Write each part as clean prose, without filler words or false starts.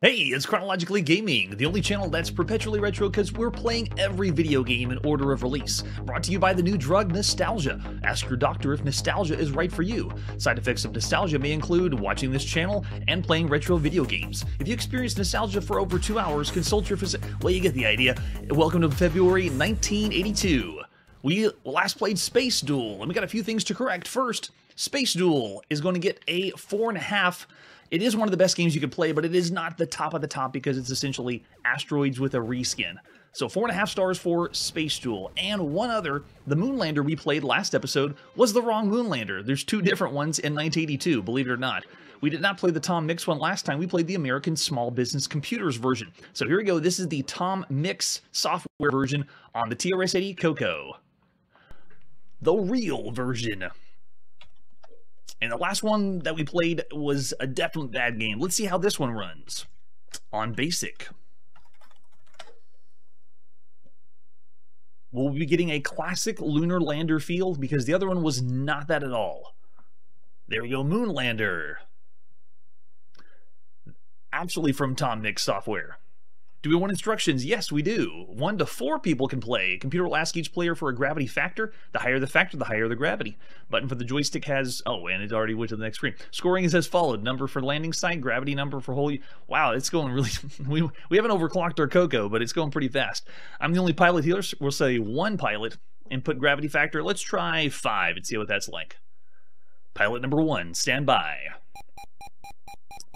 Hey, it's Chronologically Gaming, the only channel that's perpetually retro because we're playing every video game in order of release. Brought to you by the new drug nostalgia. Ask your doctor if nostalgia is right for you. Side effects of nostalgia may include watching this channel and playing retro video games. If you experience nostalgia for over 2 hours, consult your physician. Well, you get the idea. Welcome to February 1982. We last played Space Duel, and we got a few things to correct. First, Space Duel is going to get a 4.5. It is one of the best games you could play, but it is not the top of the top because it's essentially asteroids with a reskin. So 4.5 stars for Space Duel. And one other, the Moonlander we played last episode was the wrong Moonlander. There's two different ones in 1982, believe it or not. We did not play the Tom Mix one last time. We played the American Small Business Computers version. So here we go. This is the Tom Mix software version on the TRS-80 Coco. The real version. And the last one that we played was a definite bad game. Let's see how this one runs on Basic. We'll be getting a classic lunar lander feel because the other one was not that at all. There we go, Moonlander. Actually from Tom Mix software. Do we want instructions? Yes, we do. 1 to 4 people can play. Computer will ask each player for a gravity factor. The higher the factor, the higher the gravity. Button for the joystick has... Oh, and it already went to the next screen. Scoring is as followed. Number for landing site, gravity number for whole... Wow, it's going really... we haven't overclocked our Coco, but it's going pretty fast. I'm the only pilot here. We'll say 1 pilot. Input gravity factor. Let's try 5 and see what that's like. Pilot number 1, stand by.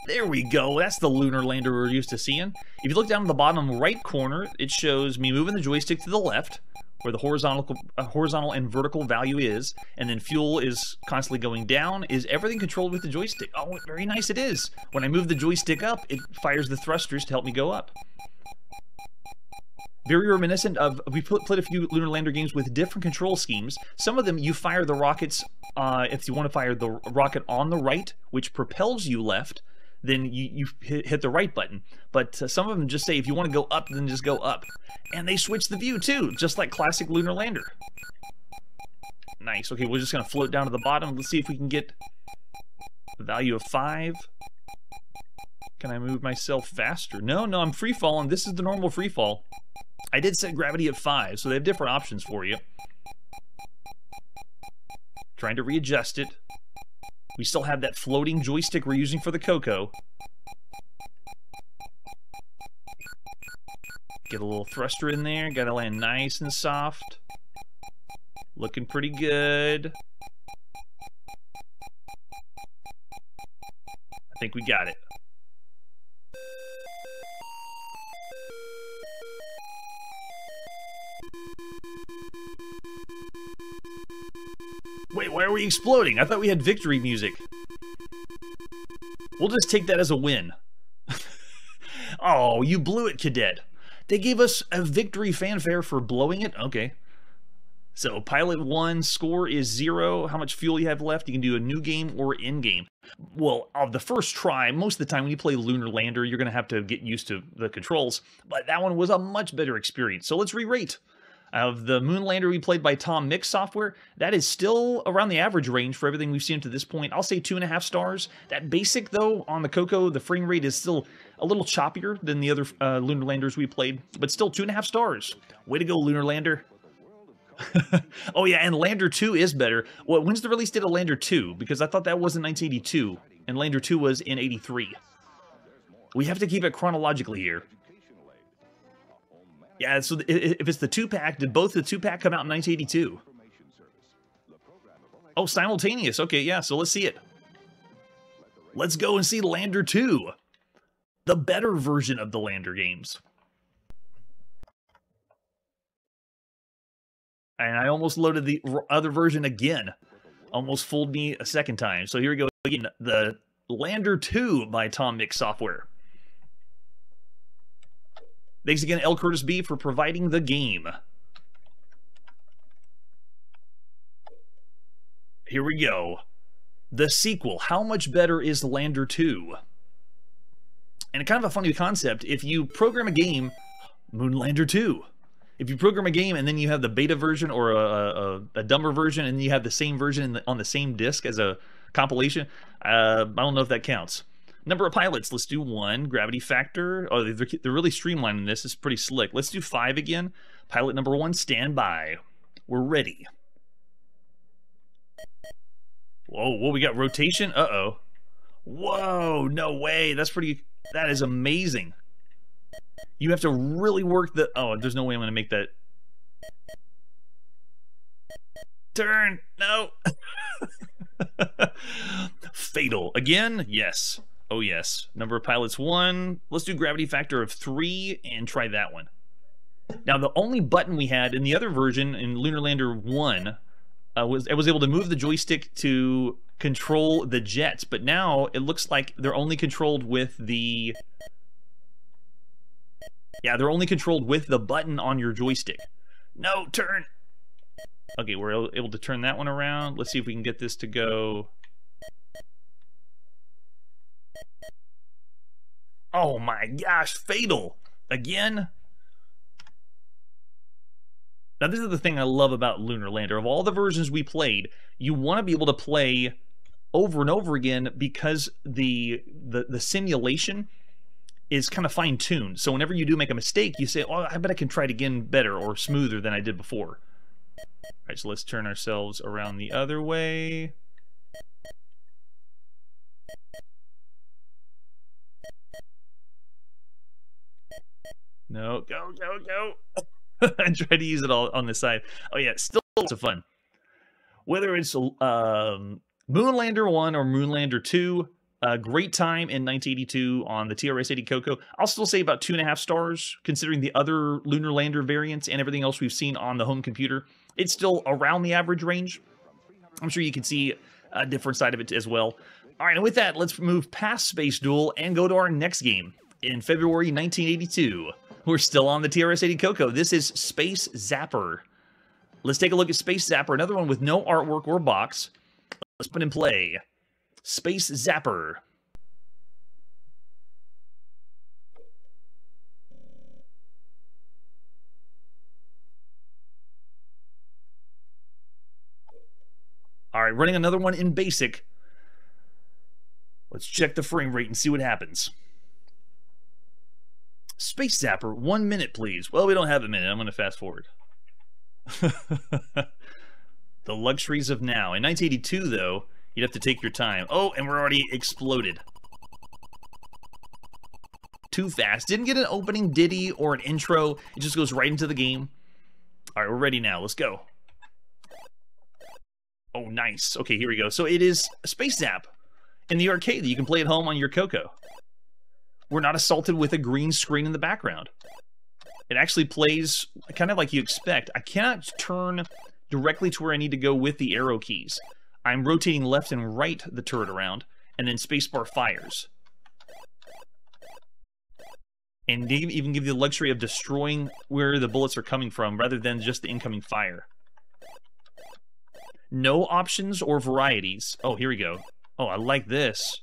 There we go. That's the lunar lander we're used to seeing. If you look down in the bottom right corner, it shows me moving the joystick to the left, where the horizontal and vertical value is, and then fuel is constantly going down. Is everything controlled with the joystick? Oh, very nice it is. When I move the joystick up, it fires the thrusters to help me go up. Very reminiscent of, we played a few lunar lander games with different control schemes. Some of them, you fire the rockets, if you want to fire the rocket on the right, which propels you left, then you hit the right button. But some of them just say if you want to go up, then just go up. And they switch the view too, just like classic lunar lander. Nice. Okay, we're just going to float down to the bottom. Let's see if we can get the value of 5. Can I move myself faster? No, I'm free falling. This is the normal free fall. I did set gravity at 5, so they have different options for you. Trying to readjust it. We still have that floating joystick we're using for the Coco. Get a little thruster in there. Gotta land nice and soft. Looking pretty good. I think we got it. Wait, why are we exploding? I thought we had victory music. We'll just take that as a win. Oh, you blew it, cadet. They gave us a victory fanfare for blowing it? Okay. So, pilot 1, score is 0. How much fuel you have left? You can do a new game or in-game. Well, of the first try, most of the time when you play Lunar Lander, you're going to have to get used to the controls. But that one was a much better experience. So let's re-rate. Of the Moonlander we played by Tom Mix software, that is still around the average range for everything we've seen to this point. I'll say 2.5 stars. That Basic, though, on the Coco, the frame rate is still a little choppier than the other Lunar Landers we played, but still 2.5 stars. Way to go, Lunar Lander. Oh, yeah, and Lander 2 is better. Well, when's the release date of Lander 2? Because I thought that was in 1982, and Lander 2 was in 83. We have to keep it chronologically here. Yeah, so if it's the 2-pack, did both the 2-pack come out in 1982? Oh, simultaneous. Okay, yeah, so let's see it. Let's go and see Lander 2. The better version of the Lander games. And I almost loaded the other version again. Almost fooled me a second time. So here we go again. The Lander 2 by Tom Mix software. Thanks again, L. Curtis B, for providing the game. Here we go. The sequel. How much better is Lander 2? And kind of a funny concept. If you program a game, Moonlander 2. If you program a game and then you have the beta version or a dumber version and you have the same version on the same disc as a compilation, I don't know if that counts. Number of pilots, let's do 1. Gravity factor, oh, they're really streamlining this. It's pretty slick. Let's do 5 again. Pilot number 1, stand by. We're ready. Whoa, we got rotation? Uh-oh. Whoa, no way. That is amazing. You have to really work the... Oh, there's no way I'm going to make that. Turn! No! Fatal. Again? Yes. Oh, yes. Number of pilots, 1. Let's do gravity factor of 3 and try that one. Now, the only button we had in the other version, in Lunar Lander 1, I was able to move the joystick to control the jets, but now it looks like they're only controlled with the... Yeah, they're only controlled with the button on your joystick. No, turn! Okay, we're able to turn that one around. Let's see if we can get this to go... Oh my gosh, fatal! Again? Now, this is the thing I love about Lunar Lander. Of all the versions we played, you want to be able to play over and over again because the simulation is kind of fine-tuned. So whenever you do make a mistake, you say, oh, I bet I can try it again better or smoother than I did before. All right, so let's turn ourselves around the other way. No, go, go, go. I tried to use it all on the side. Oh yeah, still lots of fun. Whether it's Moonlander 1 or Moonlander 2, great time in 1982 on the TRS-80 Coco. I'll still say about 2.5 stars, considering the other Lunar Lander variants and everything else we've seen on the home computer. It's still around the average range. I'm sure you can see a different side of it as well. All right, and with that, let's move past Space Duel and go to our next game. In February 1982, we're still on the TRS-80 Coco. This is Space Zapper. Let's take a look at Space Zapper, another one with no artwork or box. Let's put in play. Space Zapper. All right, running another one in basic. Let's check the frame rate and see what happens. Space Zapper, 1 minute, please. Well, we don't have a minute. I'm going to fast forward. The luxuries of now. In 1982, though, you'd have to take your time. Oh, and we're already exploded. Too fast. Didn't get an opening ditty or an intro. It just goes right into the game. All right, we're ready now. Let's go. Oh, nice. Okay, here we go. So it is Space Zap in the arcade that you can play at home on your Coco. We're not assaulted with a green screen in the background. It actually plays kind of like you expect. I cannot turn directly to where I need to go with the arrow keys. I'm rotating left and right the turret around, and then spacebar fires. And they even give you the luxury of destroying where the bullets are coming from, rather than just the incoming fire. No options or varieties. Oh, here we go. Oh, I like this.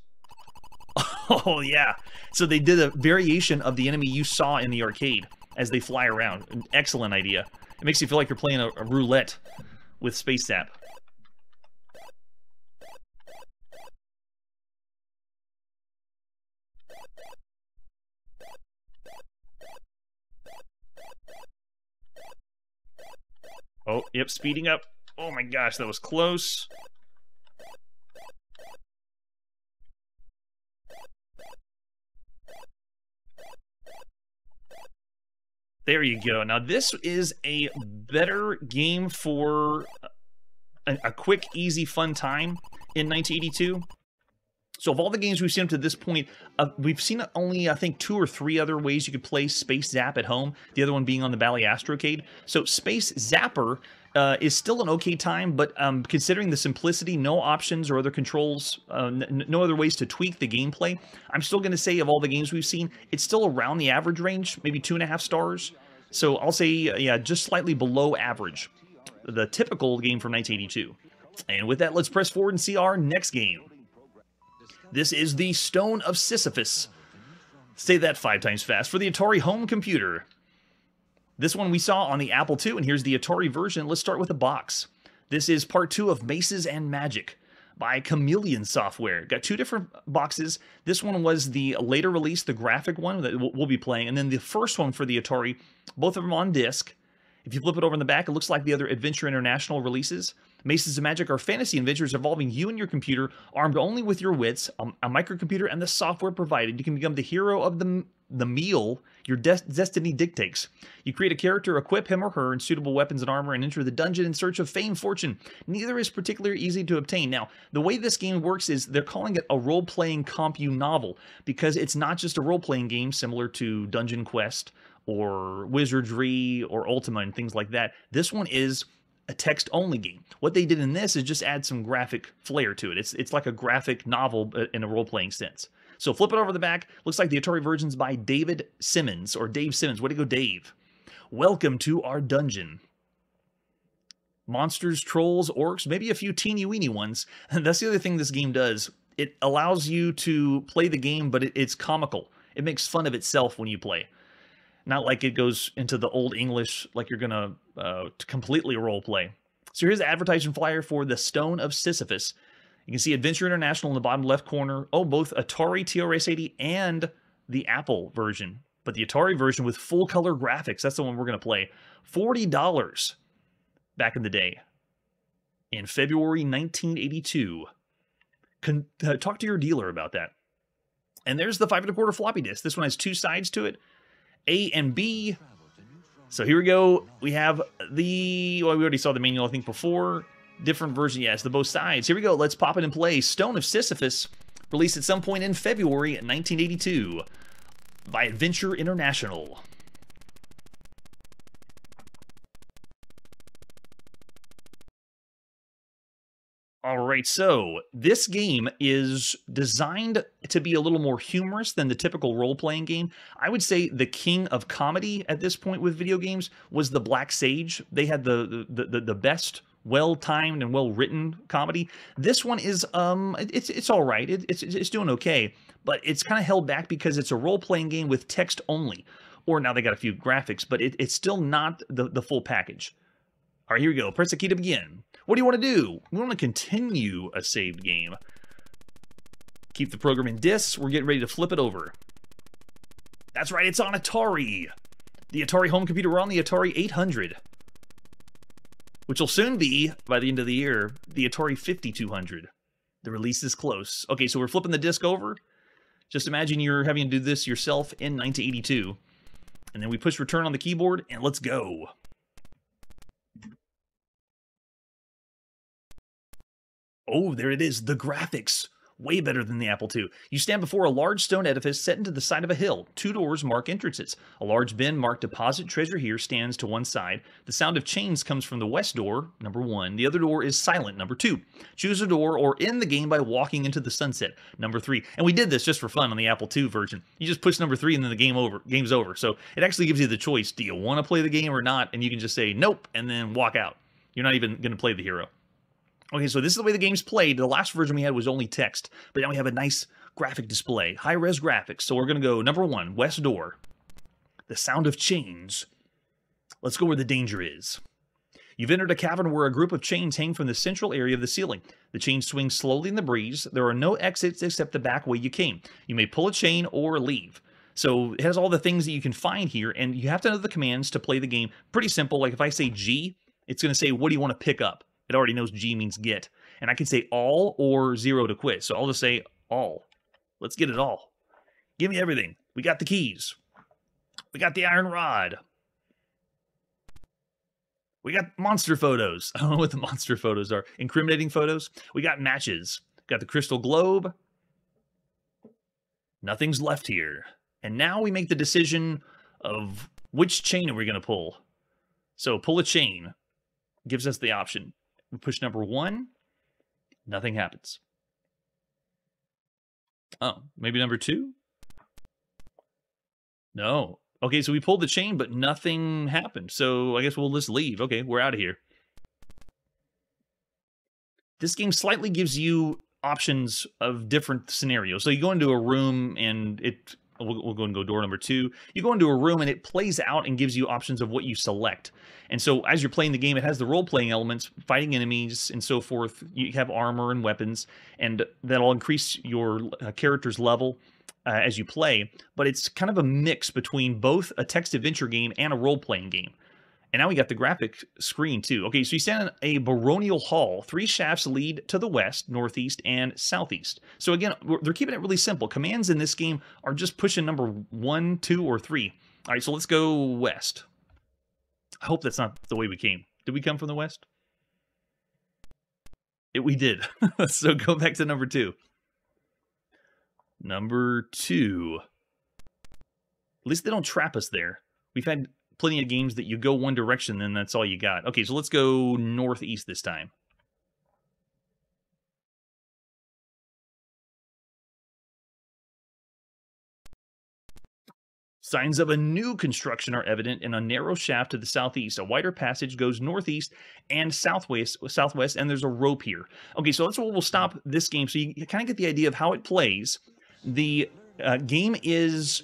Oh, yeah. So they did a variation of the enemy you saw in the arcade as they fly around. An excellent idea. It makes you feel like you're playing a roulette with Space Zap. Oh, yep, speeding up. Oh my gosh, that was close. There you go. Now, this is a better game for a quick, easy, fun time in 1982. So of all the games we've seen up to this point, we've seen only, I think, 2 or 3 other ways you could play Space Zap at home, the other one being on the Bally Astrocade. So Space Zapper is still an okay time, but considering the simplicity, no options or other controls, no other ways to tweak the gameplay, I'm still going to say of all the games we've seen, it's still around the average range, maybe 2.5 stars. So I'll say, yeah, just slightly below average, the typical game from 1982. And with that, let's press forward and see our next game. This is the Stone of Sisyphus. Say that 5 times fast. For the Atari home computer. This one we saw on the Apple II, and here's the Atari version. Let's start with the box. This is part 2 of Maces and Magic. by Chameleon Software. Got two different boxes. This one was the later release, the graphic one that we'll be playing, and then the first one for the Atari, both of them on disc. If you flip it over in the back, it looks like the other Adventure International releases. Maces of Magic are fantasy adventures involving you and your computer, armed only with your wits, a microcomputer, and the software provided. You can become the hero of the meal your destiny dictates. You create a character, equip him or her in suitable weapons and armor, and enter the dungeon in search of fame, fortune. Neither is particularly easy to obtain. Now, the way this game works is they're calling it a role-playing compu novel, because it's not just a role-playing game similar to Dungeon Quest or Wizardry or Ultima and things like that. This one is a text-only game. What they did in this is just add some graphic flair to it. It's like a graphic novel in a role-playing sense. So flip it over the back. Looks like the Atari version's by David Simmons, or Dave Simmons. Way to go, Dave. Welcome to our dungeon. Monsters, trolls, orcs, maybe a few teeny-weeny ones. And that's the other thing this game does. It allows you to play the game, but it's comical. It makes fun of itself when you play. Not like it goes into the old English like you're going to completely role play. So here's the advertising flyer for the Stone of Sisyphus. You can see Adventure International in the bottom left corner. Oh, both Atari TRS-80 and the Apple version. But the Atari version with full color graphics, that's the one we're going to play. $40 back in the day. In February 1982. Talk to your dealer about that. And there's the 5 1/4 floppy disk. This one has two sides to it. A and B. So here we go. We have the, well, we already saw the manual, I think, before. Different version, yes, the both sides. Here we go. Let's pop it and play. Stone of Sisyphus, released at some point in February 1982 by Adventure International. Alright, so this game is designed to be a little more humorous than the typical role-playing game. I would say the king of comedy at this point with video games was the Black Sage. They had the best well-timed and well-written comedy. This one is, it's alright, it's doing okay, but it's kind of held back because it's a role-playing game with text only. Or now they got a few graphics, but it's still not the full package. Alright, here we go. Press the key to begin. What do you want to do? We want to continue a saved game. Keep the program in discs. We're getting ready to flip it over. That's right, it's on Atari. The Atari home computer. We're on the Atari 800. Which will soon be, by the end of the year, the Atari 5200. The release is close. Okay, so we're flipping the disc over. Just imagine you're having to do this yourself in 1982. And then we push return on the keyboard, and let's go. Oh, there it is, the graphics. Way better than the Apple II. You stand before a large stone edifice set into the side of a hill. Two doors mark entrances. A large bin marked Deposit Treasure Here stands to one side. The sound of chains comes from the west door, number 1. The other door is silent, number 2. Choose a door or end the game by walking into the sunset, number 3. And we did this just for fun on the Apple II version. You just push number 3 and then the game's over. So it actually gives you the choice. Do you want to play the game or not? And you can just say nope and then walk out. You're not even going to play the hero. Okay, so this is the way the game's played. The last version we had was only text, but now we have a nice graphic display, high-res graphics. So we're going to go number 1, west door. The sound of chains. Let's go where the danger is. You've entered a cavern where a group of chains hang from the central area of the ceiling. The chains swing slowly in the breeze. There are no exits except the back way you came. You may pull a chain or leave. So it has all the things that you can find here, and you have to know the commands to play the game. Pretty simple. Like if I say G, it's going to say, what do you want to pick up? It already knows G means get. And I can say all or 0 to quit. So I'll just say all. Let's get it all. Give me everything. We got the keys. We got the iron rod. We got monster photos. I don't know what the monster photos are. Incriminating photos. We got matches. Got the crystal globe. Nothing's left here. And now we make the decision of which chain are we going to pull. So pull a chain. Gives us the option. We push number 1, nothing happens. Oh, maybe number 2? No. Okay, so we pulled the chain, but nothing happened. So I guess we'll just leave. Okay, we're out of here. This game slightly gives you options of different scenarios. So you go into a room and it we'll go and go door number 2. You go into a room and it plays out and gives you options of what you select. And so as you're playing the game, it has the role-playing elements, fighting enemies and so forth. You have armor and weapons, and that'll increase your character's level as you play. But it's kind of a mix between both a text adventure game and a role-playing game. And now we got the graphic screen too. Okay, so you stand in a baronial hall. 3 shafts lead to the west, northeast, and southeast. So again, they're keeping it really simple. Commands in this game are just pushing number 1, 2, or 3. All right, so let's go west. I hope that's not the way we came. Did we come from the west? We did. So go back to number 2. Number 2. At least they don't trap us there. We've had plenty of games that you go one direction, then that's all you got. Okay, so let's go northeast this time. Signs of a new construction are evident in a narrow shaft to the southeast. A wider passage goes northeast and southwest, and there's a rope here. Okay, so that's where we'll stop this game, so you kind of get the idea of how it plays. The game is...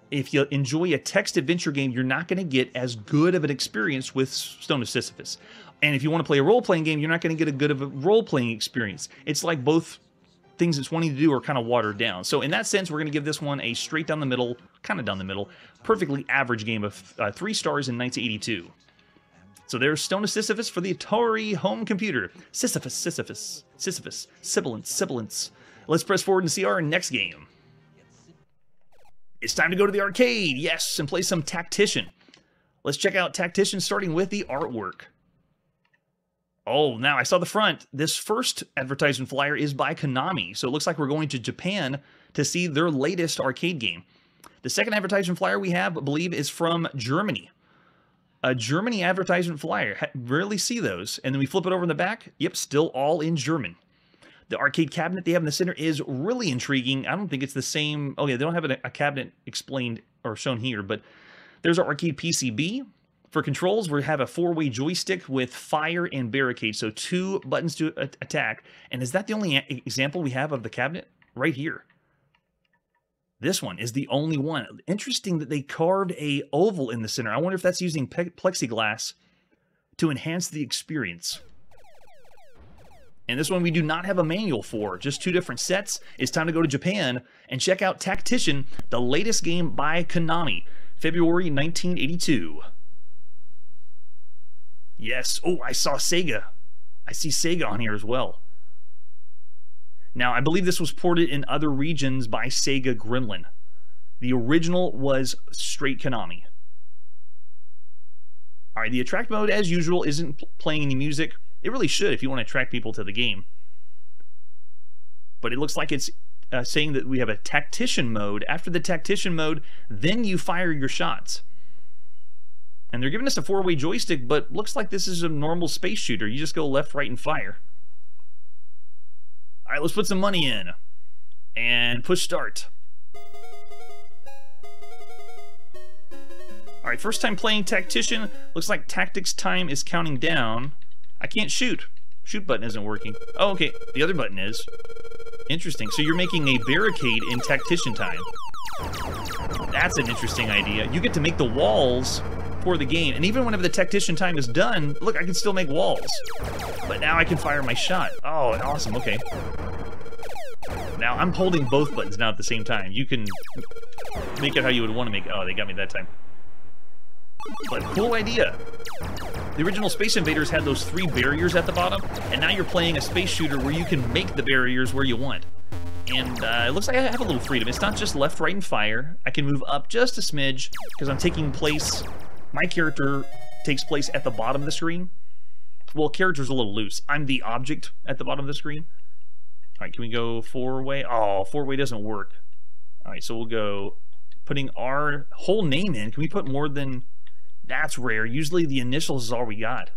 If you enjoy a text adventure game, you're not going to get as good of an experience with Stone of Sisyphus. And if you want to play a role-playing game, you're not going to get a good of a role-playing experience. It's like both things it's wanting to do are kind of watered down. So in that sense, we're going to give this one a straight down the middle, kind of down the middle, perfectly average game of 3 stars in 1982. So there's Stone of Sisyphus for the Atari home computer. Sisyphus, Sisyphus, Sisyphus, sibilance, sibilance. Let's press forward and see our next game. It's time to go to the arcade, yes, and play some Tactician. Let's check out Tactician, starting with the artwork. Oh, now I saw the front. This first advertisement flyer is by Konami, so it looks like we're going to Japan to see their latest arcade game. The second advertisement flyer we have, I believe, is from Germany. A Germany advertisement flyer. Rarely see those. And then we flip it over in the back. Yep, still all in German. The arcade cabinet they have in the center is really intriguing. I don't think it's the same... Oh, yeah, they don't have a cabinet explained or shown here, but there's our arcade PCB. For controls, we have a 4-way joystick with fire and barricade, so 2 buttons to attack. And is that the only example we have of the cabinet? Right here. This one is the only one. Interesting that they carved a oval in the center. I wonder if that's using plexiglass to enhance the experience. And this one we do not have a manual for, just 2 different sets. It's time to go to Japan and check out Tactician, the latest game by Konami, February 1982. Yes, oh, I saw Sega. I see Sega on here as well. Now, I believe this was ported in other regions by Sega Gremlin. The original was straight Konami. All right, the attract mode, as usual, isn't playing any music. It really should if you want to attract people to the game. But it looks like it's saying that we have a Tactician mode. After the Tactician mode, then you fire your shots. And they're giving us a 4-way joystick, but looks like this is a normal space shooter. You just go left, right, and fire. All right, let's put some money in. And push start. All right, first time playing Tactician. Looks like tactics time is counting down. I can't shoot. Shoot button isn't working. Oh, okay. The other button is. Interesting. So you're making a barricade in Tactician time. That's an interesting idea. You get to make the walls for the game. And even whenever the Tactician time is done, look, I can still make walls. But now I can fire my shot. Oh, awesome. Okay. Now, I'm holding both buttons now at the same time. You can make it how you would want to make it. Oh, they got me that time. But cool idea. The original Space Invaders had those 3 barriers at the bottom, and now you're playing a space shooter where you can make the barriers where you want. And it looks like I have a little freedom. It's not just left, right, and fire. I can move up just a smidge, because I'm taking place... My character takes place at the bottom of the screen. Well, character's a little loose. I'm the object at the bottom of the screen. All right, can we go 4-way? Oh, 4-way doesn't work. All right, so we'll go putting our whole name in. Can we put more than... That's rare. Usually the initials is all we got.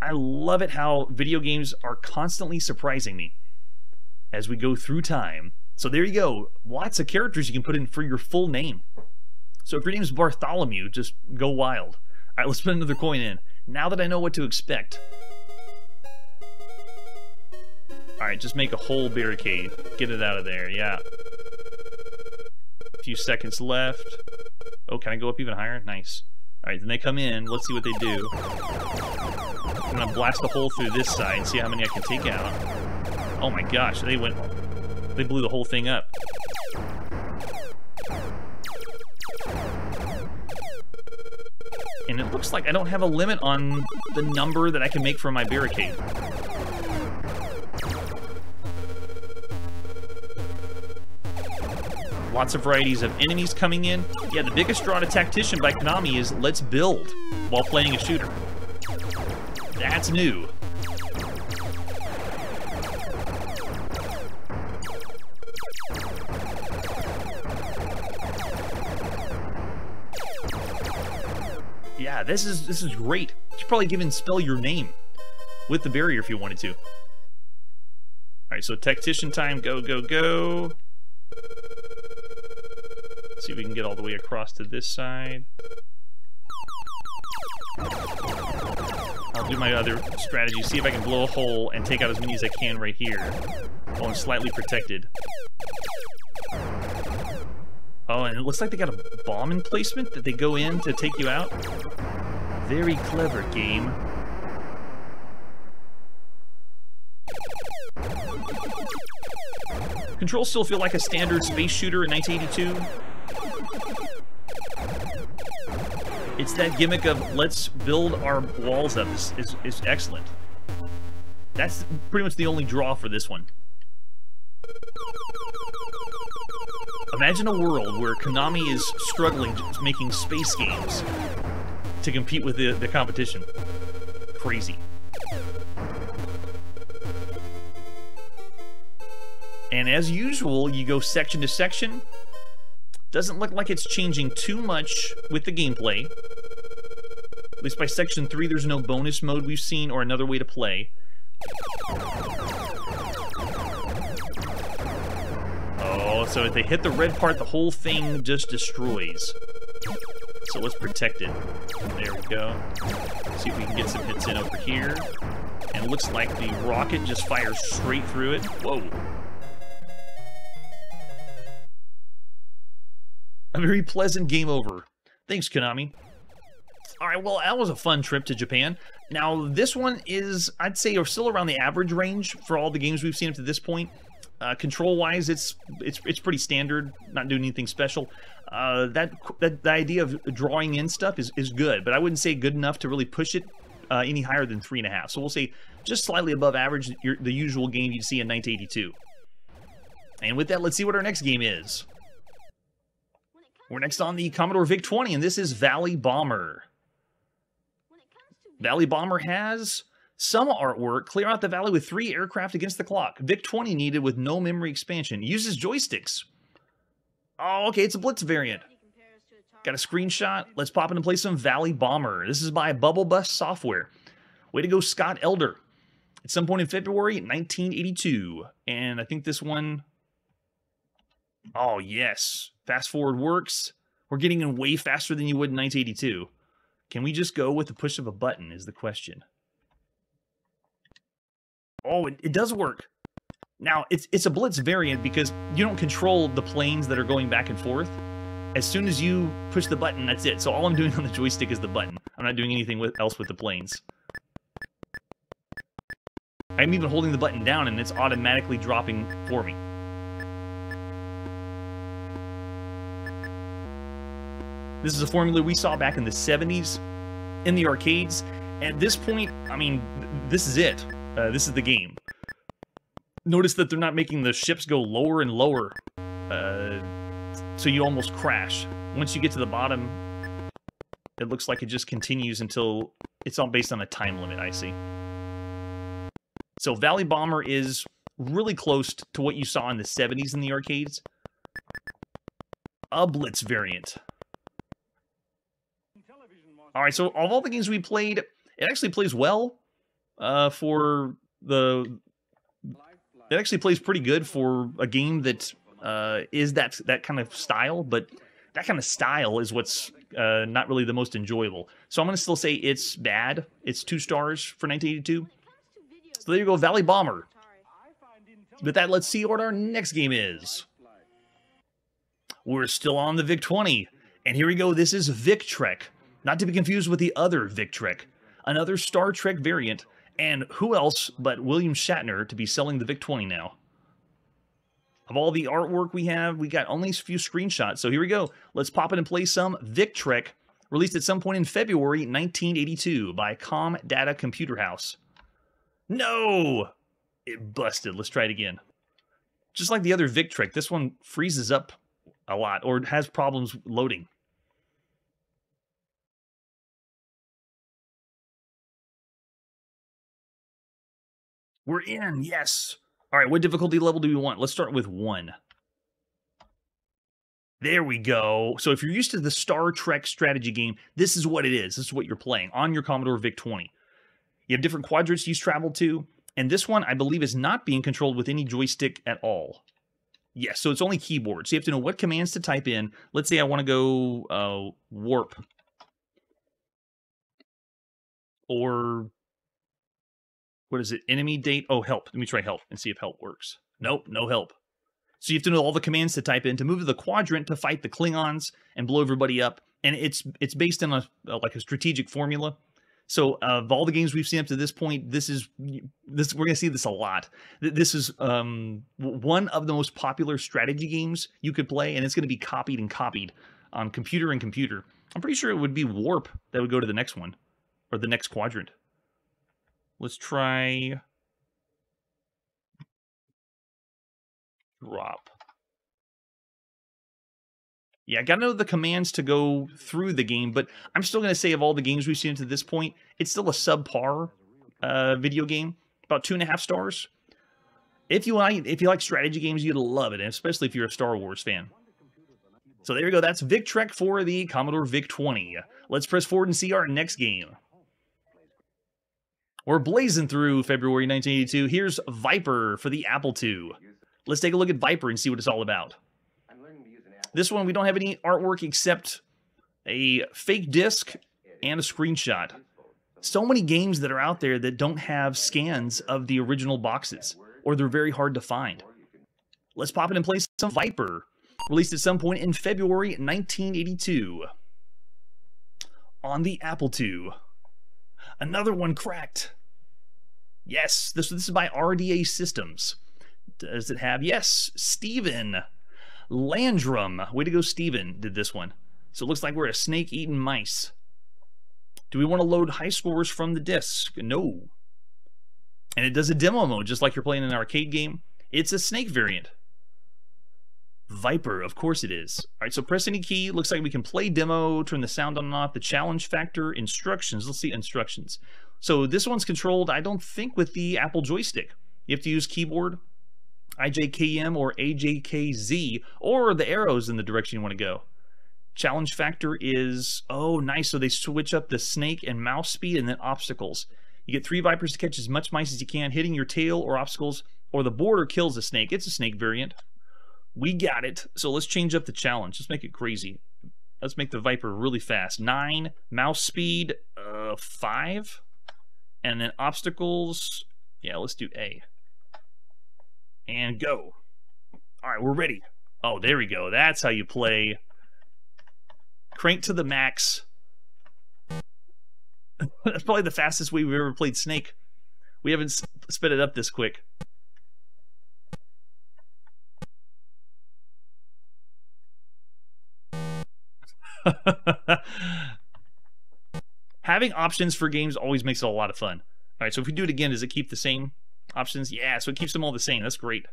I love it how video games are constantly surprising me as we go through time. So there you go. Lots of characters you can put in for your full name. So if your name is Bartholomew, just go wild. All right, let's put another coin in. Now that I know what to expect. All Alright, just make a whole barricade. Get it out of there, yeah. A few seconds left. Oh, can I go up even higher? Nice. Alright, then they come in. Let's see what they do. I'm gonna blast a hole through this side and see how many I can take out. Oh my gosh, they blew the whole thing up. And it looks like I don't have a limit on the number that I can make from my barricade. Lots of varieties of enemies coming in. Yeah, the biggest draw to Tactician by Konami is let's build while playing a shooter. That's new. Yeah, this is great. You should probably even spell your name with the barrier if you wanted to. Alright, so Tactician time, go, go, go. Let's see if we can get all the way across to this side. I'll do my other strategy, see if I can blow a hole and take out as many as I can right here. Oh, I'm slightly protected. Oh, and it looks like they got a bomb emplacement that they go in to take you out. Very clever game. Controls still feel like a standard space shooter in 1982. It's that gimmick of let's build our walls up is excellent. That's pretty much the only draw for this one. Imagine a world where Konami is struggling just making space games to compete with the competition. Crazy. And as usual, you go section to section. Doesn't look like it's changing too much with the gameplay. At least by section 3, there's no bonus mode we've seen or another way to play. Oh, so if they hit the red part, the whole thing just destroys. So let's protect it. There we go. See if we can get some hits in over here. And it looks like the rocket just fires straight through it. Whoa. A very pleasant game over. Thanks, Konami. Alright, well, that was a fun trip to Japan. Now, this one is, I'd say, still around the average range for all the games we've seen up to this point. Control-wise, it's pretty standard, not doing anything special. The idea of drawing in stuff is good, but I wouldn't say good enough to really push it any higher than 3.5. So we'll say just slightly above average, the usual game you'd see in 1982. And with that, let's see what our next game is. We're next on the Commodore VIC-20, and this is Valley Bomber. Valley Bomber has some artwork. Clear out the valley with 3 aircraft against the clock. VIC-20 needed with no memory expansion. Uses joysticks. Oh, okay, it's a Blitz variant. Got a screenshot. Let's pop in and play some Valley Bomber. This is by Bubble Bus Software. Way to go, Scott Elder. At some point in February 1982. And I think this one... Oh, yes. Fast forward works. We're getting in way faster than you would in 1982. Can we just go with the push of a button is the question. Oh, it does work. Now, it's a Blitz variant because you don't control the planes that are going back and forth. As soon as you push the button, that's it. So all I'm doing on the joystick is the button. I'm not doing anything else with the planes. I'm even holding the button down and it's automatically dropping for me. This is a formula we saw back in the 70s in the arcades. At this point, I mean, this is it. This is the game. Notice that they're not making the ships go lower and lower, so you almost crash. Once you get to the bottom, it looks like it just continues until it's all based on a time limit, I see. So Valley Bomber is really close to what you saw in the 70s in the arcades. A Blitz variant. Alright, so of all the games we played, it actually plays well for the... It actually plays pretty good for a game that is that kind of style, but that kind of style is what's not really the most enjoyable. So I'm going to still say it's bad. It's 2 stars for 1982. So there you go, Valley Bomber. With that, let's see what our next game is. We're still on the VIC-20, and here we go. This is Vic-Trek, not to be confused with the other Vic-Trek, another Star Trek variant, and who else but William Shatner to be selling the VIC-20 now. Of all the artwork we have, we got only a few screenshots, so here we go. Let's pop it and play some Vic-Trek, released at some point in February 1982 by Data Computer House. No! It busted. Let's try it again. Just like the other Vic-Trek, this one freezes up a lot, or has problems loading. We're in, yes. All right, what difficulty level do we want? Let's start with 1. There we go. So if you're used to the Star Trek strategy game, this is what it is. This is what you're playing on your Commodore VIC-20. You have different quadrants you travel to, and this one, I believe, is not being controlled with any joystick at all. Yes, so it's only keyboard. So you have to know what commands to type in. Let's say I want to go warp. Or, what is it? Enemy date? Oh, help. Let me try help and see if help works. Nope, no help. So you have to know all the commands to type in to move to the quadrant to fight the Klingons and blow everybody up. And it's based on like a strategic formula. So of all the games we've seen up to this point, we're going to see this a lot. This is one of the most popular strategy games you could play, and it's going to be copied and copied on computer and computer. I'm pretty sure it would be warp that would go to the next one, or the next quadrant. Let's try drop. Yeah, I gotta know the commands to go through the game, but I'm still gonna say of all the games we've seen to this point, it's still a subpar video game, about 2.5 stars. If you like strategy games, you'd love it, and especially if you're a Star Wars fan. So there you go. That's Vic-Trek for the Commodore VIC-20. Let's press forward and see our next game. We're blazing through February 1982. Here's Viper for the Apple II. Let's take a look at Viper and see what it's all about. This one, we don't have any artwork except a fake disc and a screenshot. So many games that are out there that don't have scans of the original boxes, or they're very hard to find. Let's pop it and play some Viper, released at some point in February 1982 on the Apple II. Another one cracked. Yes, this is by RDA Systems. Does it have? Yes, Steven Landrum. Way to go, Steven, did this one. So it looks like we're a snake-eating mice. Do we want to load high scores from the disc? No. And it does a demo mode, just like you're playing an arcade game. It's a snake variant. Viper, of course it is. All right, so press any key. Looks like we can play demo, turn the sound on and off, the challenge factor, instructions. Let's see instructions. So this one's controlled, I don't think, with the Apple joystick. You have to use keyboard, IJKM or AJKZ, or the arrows in the direction you want to go. Challenge factor is, oh, nice. So they switch up the snake and mouse speed and then obstacles. You get 3 Vipers to catch as much mice as you can, hitting your tail or obstacles, or the border kills a snake. It's a snake variant. We got it. So let's change up the challenge. Let's make it crazy. Let's make the Viper really fast. 9, mouse speed, 5. And then obstacles, yeah, let's do A. And go. All right, we're ready. Oh, there we go. That's how you play. Crank to the max. That's probably the fastest way we've ever played Snake. We haven't sped it up this quick. Having options for games always makes it a lot of fun. All right, so if we do it again, does it keep the same options? Yeah, so it keeps them all the same. That's great.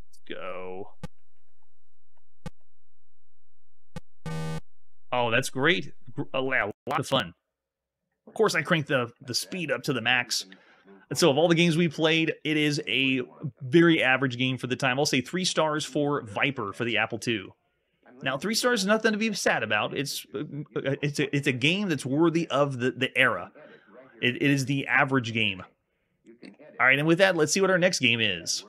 Let's go. Oh, that's great. A lot of fun. Of course, I cranked the speed up to the max. And so of all the games we played, it is a very average game for the time. I'll say 3 stars for Viper for the Apple II. Now, 3 stars is nothing to be sad about. It's a game that's worthy of the era. It is the average game. All right, and with that, let's see what our next game is.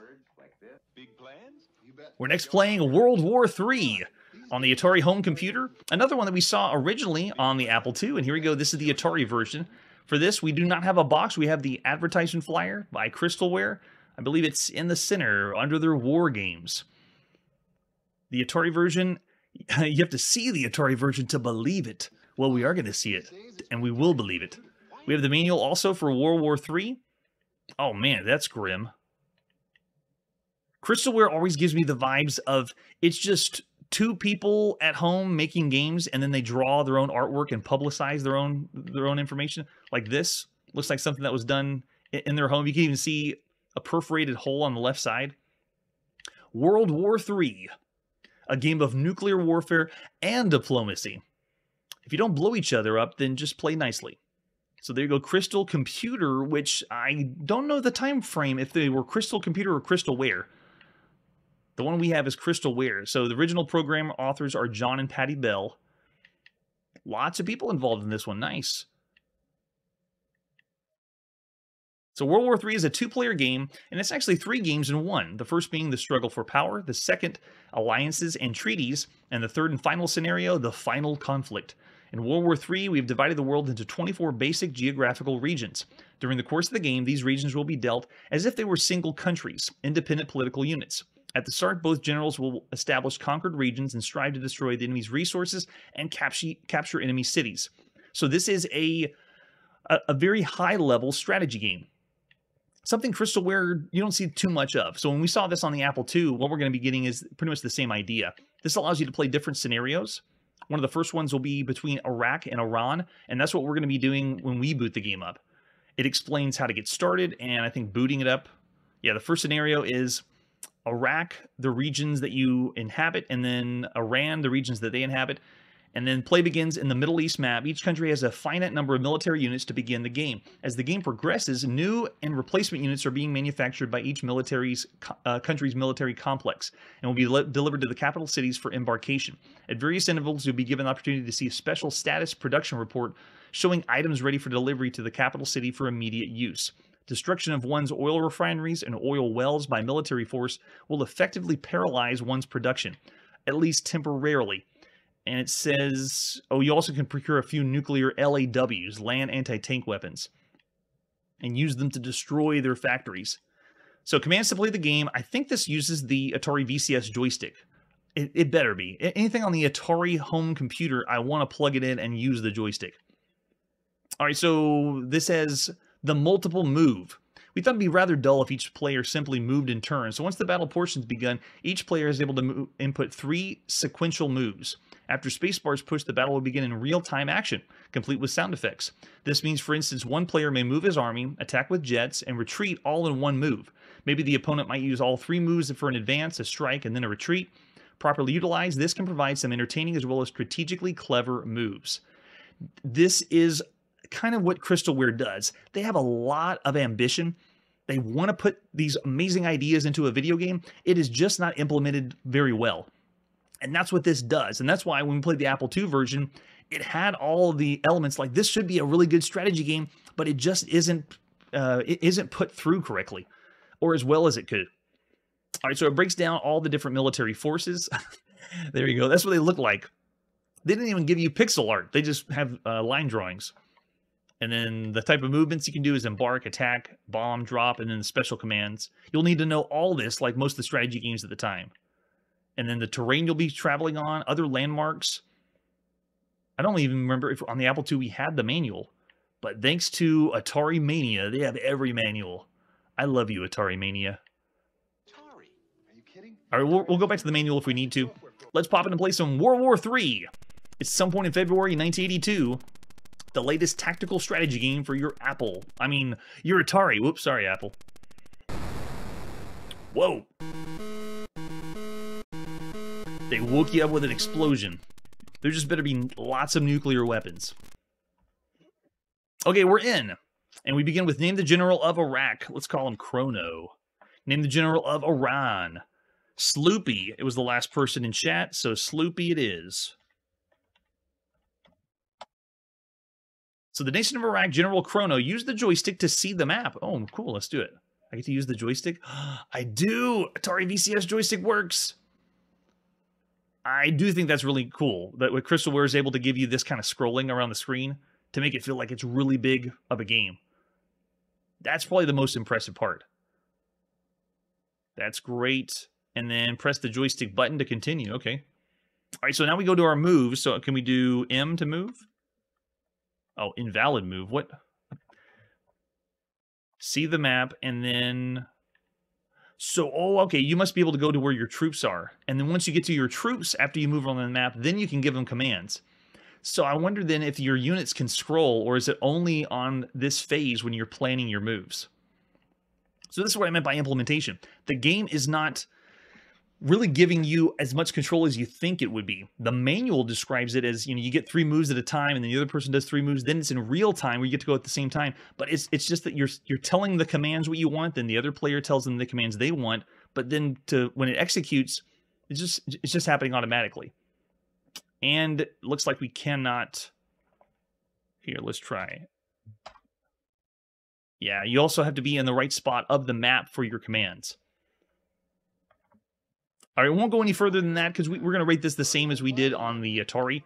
We're next playing World War III. on the Atari home computer. Another one that we saw originally on the Apple II, and here we go. This is the Atari version. For this, we do not have a box. We have the advertisement flyer by Crystalware. I believe it's in the center under their war games. The Atari version, you have to see the Atari version to believe it. Well, we are going to see it, and we will believe it. We have the manual also for World War III. Oh man, that's grim. Crystalware always gives me the vibes of it's just two people at home making games, and then they draw their own artwork and publicize their own information. Like this looks like something that was done in their home. You can even see a perforated hole on the left side. World War III, a game of nuclear warfare and diplomacy. If you don't blow each other up, then just play nicely. So there you go, Crystal Computer, which I don't know the time frame if they were Crystal Computer or Crystalware. The one we have is Crystalware. So the original program authors are John and Patty Bell. Lots of people involved in this one. Nice. So World War III is a two-player game, and it's actually 3 games in one. The first being the struggle for power, the second, alliances and treaties, and the third and final scenario, the final conflict. In World War III, we've divided the world into 24 basic geographical regions. During the course of the game, these regions will be dealt as if they were single countries, independent political units. At the start, both generals will establish conquered regions and strive to destroy the enemy's resources and capture enemy cities. So this is a very high-level strategy game. Something Crystalware you don't see too much of. So when we saw this on the Apple II, what we're going to be getting is pretty much the same idea. This allows you to play different scenarios. One of the first ones will be between Iraq and Iran, and that's what we're going to be doing when we boot the game up. It explains how to get started, and I think booting it up, yeah, the first scenario is Iraq, the regions that you inhabit, and then Iran, the regions that they inhabit. And then play begins in the Middle East map. Each country has a finite number of military units to begin the game. As the game progresses, new and replacement units are being manufactured by each country's military complex and will be delivered to the capital cities for embarkation. At various intervals, you'll be given the opportunity to see a special status production report showing items ready for delivery to the capital city for immediate use. Destruction of one's oil refineries and oil wells by military force will effectively paralyze one's production, at least temporarily. And it says, oh, you also can procure a few nuclear LAWs, land anti-tank weapons, and use them to destroy their factories. So commands to play the game, I think this uses the Atari VCS joystick. It better be. Anything on the Atari home computer, I want to plug it in and use the joystick. All right, so this has the multiple move. We thought it'd be rather dull if each player simply moved in turn. So once the battle portion's begun, each player is able to input 3 sequential moves. After spacebar is pushed, the battle will begin in real-time action, complete with sound effects. This means, for instance, one player may move his army, attack with jets, and retreat all in one move. Maybe the opponent might use all 3 moves for an advance, a strike, and then a retreat. Properly utilized, this can provide some entertaining as well as strategically clever moves. This is kind of what Crystalware does. They have a lot of ambition. They want to put these amazing ideas into a video game. It is just not implemented very well. And that's what this does. And that's why when we played the Apple II version, it had all the elements like this should be a really good strategy game, but it just isn't put through correctly or as well as it could. All right, so it breaks down all the different military forces. There you go. That's what they look like. They didn't even give you pixel art. They just have line drawings. And then the type of movements you can do is embark, attack, bomb, drop, and then the special commands. You'll need to know all this like most of the strategy games at the time. And then the terrain you'll be traveling on, other landmarks. I don't even remember if on the Apple II we had the manual. But thanks to Atari Mania, they have every manual. I love you, Atari Mania. Atari, are you kidding? All right, we'll go back to the manual if we need to. Let's pop in and play some World War III. It's some point in February 1982. The latest tactical strategy game for your Apple. I mean, your Atari. Whoops, sorry, Apple. Whoa. They woke you up with an explosion. There just better be lots of nuclear weapons. Okay, we're in. And we begin with Name the General of Iraq. Let's call him Chrono. Name the General of Iran. Sloopy. It was the last person in chat, so Sloopy it is. So the nation of Iraq, General Chrono, use the joystick to see the map. Oh, cool, let's do it. I get to use the joystick? I do! Atari VCS joystick works! I do think that's really cool that what Crystalware is able to give you this kind of scrolling around the screen to make it feel like it's really big of a game. That's probably the most impressive part. That's great. And then press the joystick button to continue. Okay. All right, so now we go to our moves. So can we do M to move? Oh, invalid move. What? See the map, and then... So, oh, okay, you must be able to go to where your troops are. And then once you get to your troops, after you move on the map, then you can give them commands. So I wonder then if your units can scroll, or is it only on this phase when you're planning your moves? So this is what I meant by implementation. The game is not really giving you as much control as you think it would be. The manual describes it as, you get 3 moves at a time, and then the other person does 3 moves. Then it's in real time where you get to go at the same time. But it's just that you're telling the commands what you want, then the other player tells them the commands they want. But then when it executes, it's just happening automatically. And it looks like we cannot. Here, let's try. Yeah, you also have to be in the right spot of the map for your commands. All right, we won't go any further than that because we're going to rate this the same as we did on the Atari.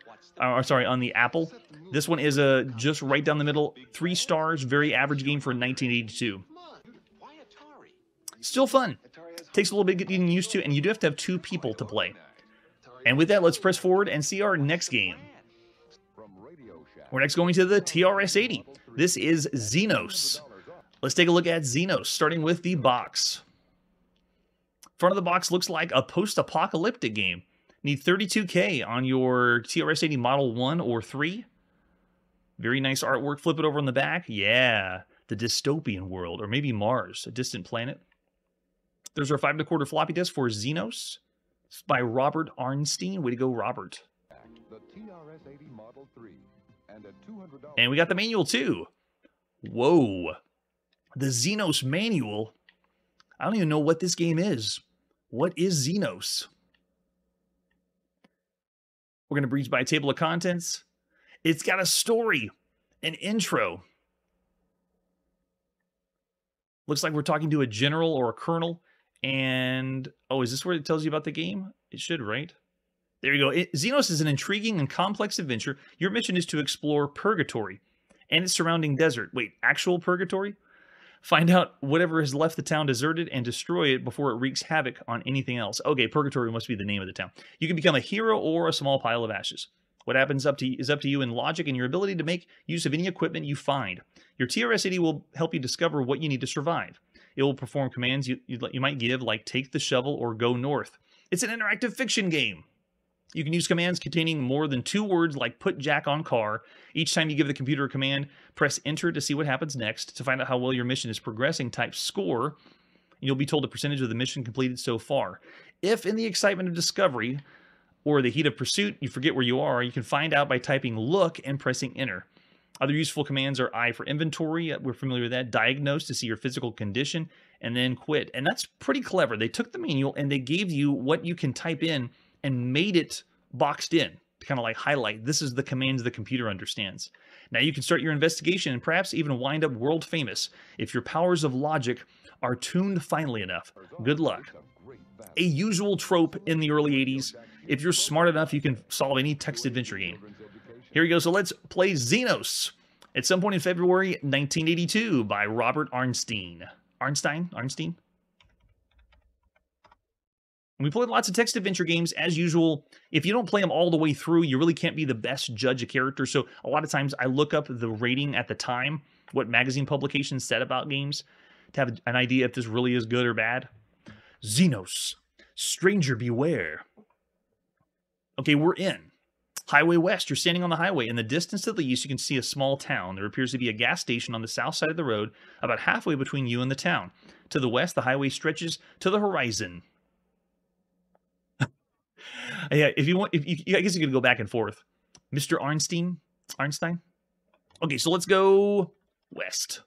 Sorry, on the Apple. This one is just right down the middle. 3 stars, very average game for 1982. Still fun. Takes a little bit getting used to, and you do have to have 2 people to play. And with that, let's press forward and see our next game. We're next going to the TRS-80. This is Xenos. Let's take a look at Xenos, starting with the box. Front of the box looks like a post-apocalyptic game. Need 32K on your TRS-80 Model 1 or 3. Very nice artwork. Flip it over on the back. Yeah, the dystopian world, or maybe Mars, a distant planet. There's our 5 1/4 floppy disk for Xenos. It's by Robert Arnstein. Way to go, Robert. And we got the manual, too. Whoa. The Xenos manual? I don't even know what this game is. What is Xenos? We're going to breeze by a table of contents. It's got a story, an intro. Looks like we're talking to a general or a colonel. And, oh, is this where it tells you about the game? It should, right? There you go. Xenos is an intriguing and complex adventure. Your mission is to explore Purgatory and its surrounding desert. Wait, actual Purgatory? Find out whatever has left the town deserted and destroy it before it wreaks havoc on anything else. Okay, Purgatory must be the name of the town. You can become a hero or a small pile of ashes. What happens is up to you in logic and your ability to make use of any equipment you find. Your TRS-80 will help you discover what you need to survive. It will perform commands you might give, like take the shovel or go north. It's an interactive fiction game. You can use commands containing more than 2 words like put Jack on car. Each time you give the computer a command, press enter to see what happens next. To find out how well your mission is progressing, type score. You'll be told the percentage of the mission completed so far. If in the excitement of discovery or the heat of pursuit you forget where you are, you can find out by typing look and pressing enter. Other useful commands are I for inventory. We're familiar with that. Diagnose to see your physical condition, and then quit. And that's pretty clever. They took the manual and they gave you what you can type in and made it boxed in to kind of like highlight this is the commands the computer understands. Now you can start your investigation and perhaps even wind up world famous if your powers of logic are tuned finely enough. Good luck. A usual trope in the early 80s. If you're smart enough, you can solve any text adventure game. Here we go. So let's play Xenos at some point in February 1982 by Robert Arnstein. Arnstein? We played lots of text adventure games, as usual. If you don't play them all the way through, you really can't be the best judge of character. So a lot of times I look up the rating at the time, what magazine publications said about games, to have an idea if this really is good or bad. Xenos, stranger beware. Okay, we're in. Highway West, you're standing on the highway. In the distance to the east, you can see a small town. There appears to be a gas station on the south side of the road, about halfway between you and the town. To the west, the highway stretches to the horizon. Yeah, if you want, I guess you could go back and forth. Mr. Arnstein? Okay, so let's go west.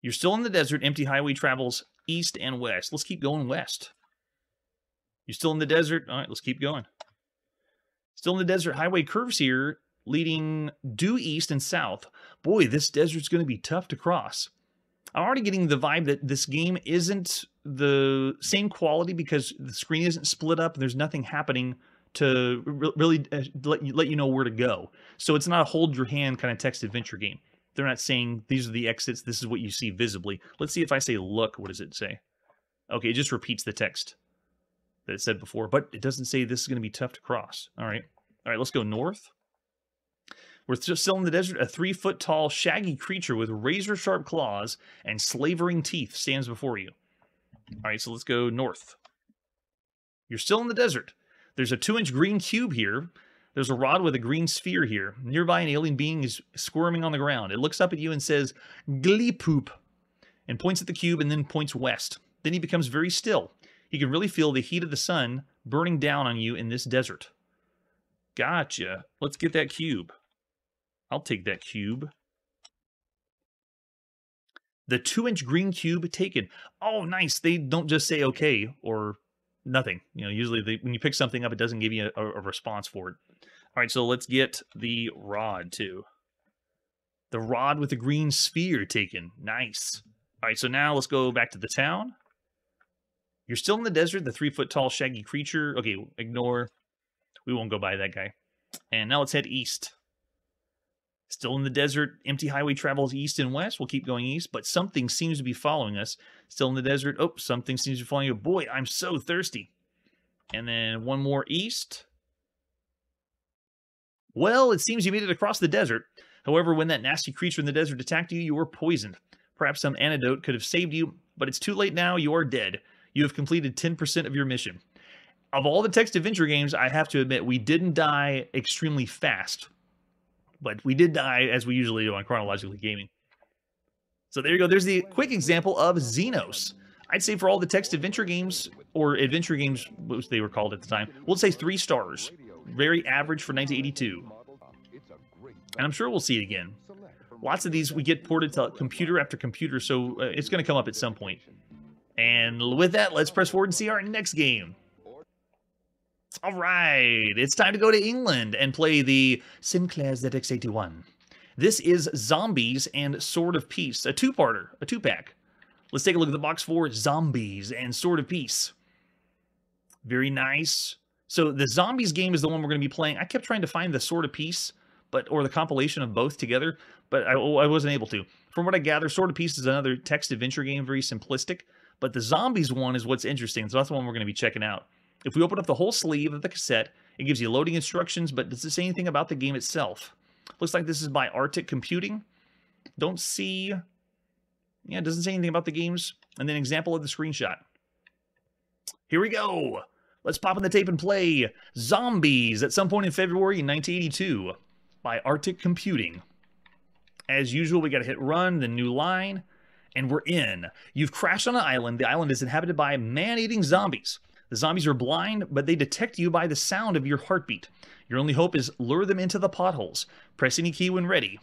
You're still in the desert. Empty highway travels east and west. Let's keep going west. You're still in the desert. All right, let's keep going. Still in the desert. Highway curves here, leading due east and south. Boy, this desert's going to be tough to cross. I'm already getting the vibe that this game isn't the same quality because the screen isn't split up and there's nothing happening to really let you know where to go. So it's not a hold your hand kind of text adventure game. They're not saying these are the exits, this is what you see visibly. Let's see if I say look, what does it say? Okay, it just repeats the text that it said before, but it doesn't say this is going to be tough to cross. All right, let's go north. We're still in the desert. A 3-foot-tall, shaggy creature with razor-sharp claws and slavering teeth stands before you. All right, so let's go north. You're still in the desert. There's a 2-inch green cube here. There's a rod with a green sphere here. Nearby, an alien being is squirming on the ground. It looks up at you and says, "Gleepoop," and points at the cube and then points west. Then he becomes very still. He can really feel the heat of the sun burning down on you in this desert. Gotcha. Let's get that cube. I'll take that cube. The 2-inch green cube taken. Oh, nice. They don't just say okay or nothing. You know, usually when you pick something up, it doesn't give you a response for it. All right, so let's get the rod too. The rod with the green sphere taken. Nice. All right, so now let's go back to the town. You're still in the desert, the 3-foot-tall shaggy creature. Okay, ignore. We won't go by that guy. And now let's head east. Still in the desert, empty highway travels east and west. We'll keep going east, but something seems to be following us. Still in the desert. Oh, something seems to be following you. Boy, I'm so thirsty. And then one more east. Well, it seems you made it across the desert. However, when that nasty creature in the desert attacked you, you were poisoned. Perhaps some antidote could have saved you, but it's too late now. You are dead. You have completed 10% of your mission. Of all the text adventure games, I have to admit, we didn't die extremely fast. But we did die, as we usually do on Chronologically Gaming. So there you go. There's the quick example of Xenos. I'd say for all the text adventure games, or adventure games, what they were called at the time, we'll say 3 stars. Very average for 1982. And I'm sure we'll see it again. Lots of these we get ported to computer after computer, so it's going to come up at some point. And with that, let's press forward and see our next game. All right, it's time to go to England and play the Sinclair ZX81. This is Zombies and Sword of Peace, a 2-parter, a 2-pack. Let's take a look at the box for Zombies and Sword of Peace. Very nice. So the Zombies game is the one we're going to be playing. I kept trying to find the Sword of Peace, or the compilation of both together, but I wasn't able to. From what I gather, Sword of Peace is another text adventure game, very simplistic, but the Zombies one is what's interesting, so that's the one we're going to be checking out. If we open up the whole sleeve of the cassette, it gives you loading instructions, but does it say anything about the game itself? Looks like this is by Arctic Computing. Don't see... Yeah, it doesn't say anything about the games. And then example of the screenshot. Here we go! Let's pop in the tape and play Zombies at some point in February 1982 by Arctic Computing. As usual, we gotta hit run, the new line, and we're in. You've crashed on an island. The island is inhabited by man-eating zombies. The zombies are blind, but they detect you by the sound of your heartbeat. Your only hope is lure them into the potholes. Press any key when ready.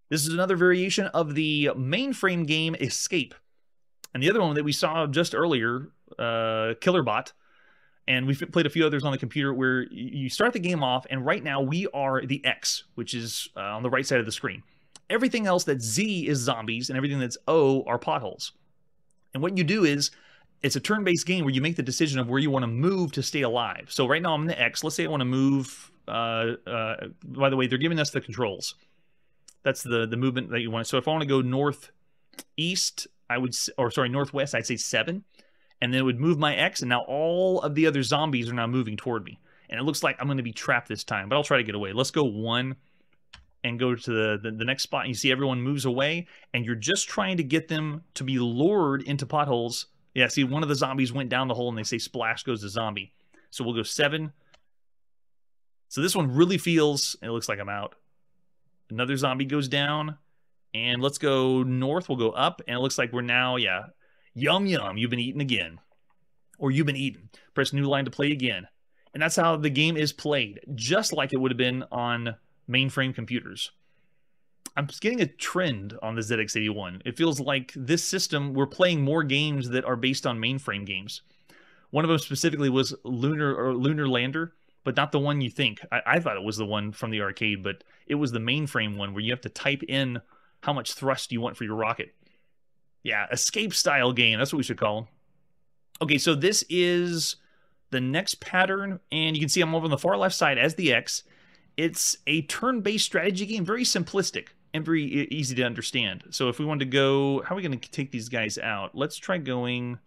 This is another variation of the mainframe game Escape. And the other one that we saw just earlier, Killerbot, and we've played a few others on the computer where you start the game off, and right now we are the X, which is on the right side of the screen. Everything else that's Z is zombies, and everything that's O are potholes. And what you do is, it's a turn-based game where you make the decision of where you want to move to stay alive. So right now I'm in the X. Let's say I want to move... by the way, they're giving us the controls. That's the movement that you want. So if I want to go northeast, northwest, I'd say 7. And then it would move my X, and now all of the other zombies are now moving toward me. And it looks like I'm going to be trapped this time, but I'll try to get away. Let's go 1 and go to the next spot. And you see everyone moves away, and you're just trying to get them to be lured into potholes. Yeah, see, one of the zombies went down the hole, and they say splash goes the zombie. So we'll go 7. So this one really feels, it looks like I'm out. Another zombie goes down, and let's go north. We'll go up, and it looks like we're now, yeah, yum, yum, you've been eaten again. Or you've been eaten. Press new line to play again. And that's how the game is played, just like it would have been on mainframe computers. I'm getting a trend on the ZX81. It feels like this system, we're playing more games that are based on mainframe games. One of them specifically was Lunar Lander, but not the one you think. I thought it was the one from the arcade, but it was the mainframe one where you have to type in how much thrust you want for your rocket. Yeah, escape style game. That's what we should call them. Okay, so this is the next pattern, and you can see I'm over on the far left side as the X. It's a turn-based strategy game, very simplistic and very easy to understand. So if we want to go, how are we going to take these guys out? Let's try going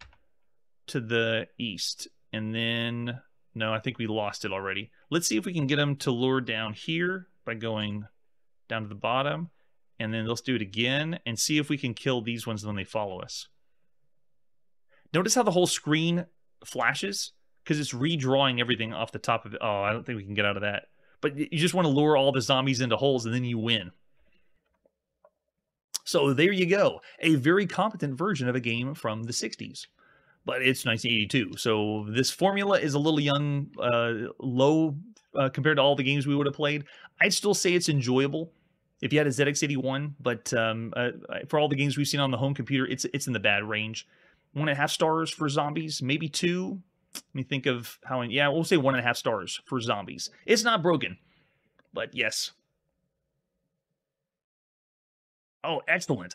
to the east, and then, no, I think we lost it already. Let's see if we can get them to lure down here by going down to the bottom, and then let's do it again and see if we can kill these ones when they follow us. Notice how the whole screen flashes? Because it's redrawing everything off the top of it. Oh, I don't think we can get out of that. But you just want to lure all the zombies into holes, and then you win. So there you go. A very competent version of a game from the 60s. But it's 1982, so this formula is a little young, low compared to all the games we would have played. I'd still say it's enjoyable if you had a ZX81, but for all the games we've seen on the home computer, it's in the bad range. 1.5 stars for zombies, maybe 2. Let me think of how, yeah, we'll say 1.5 stars for zombies. It's not broken, but yes. Oh, excellent.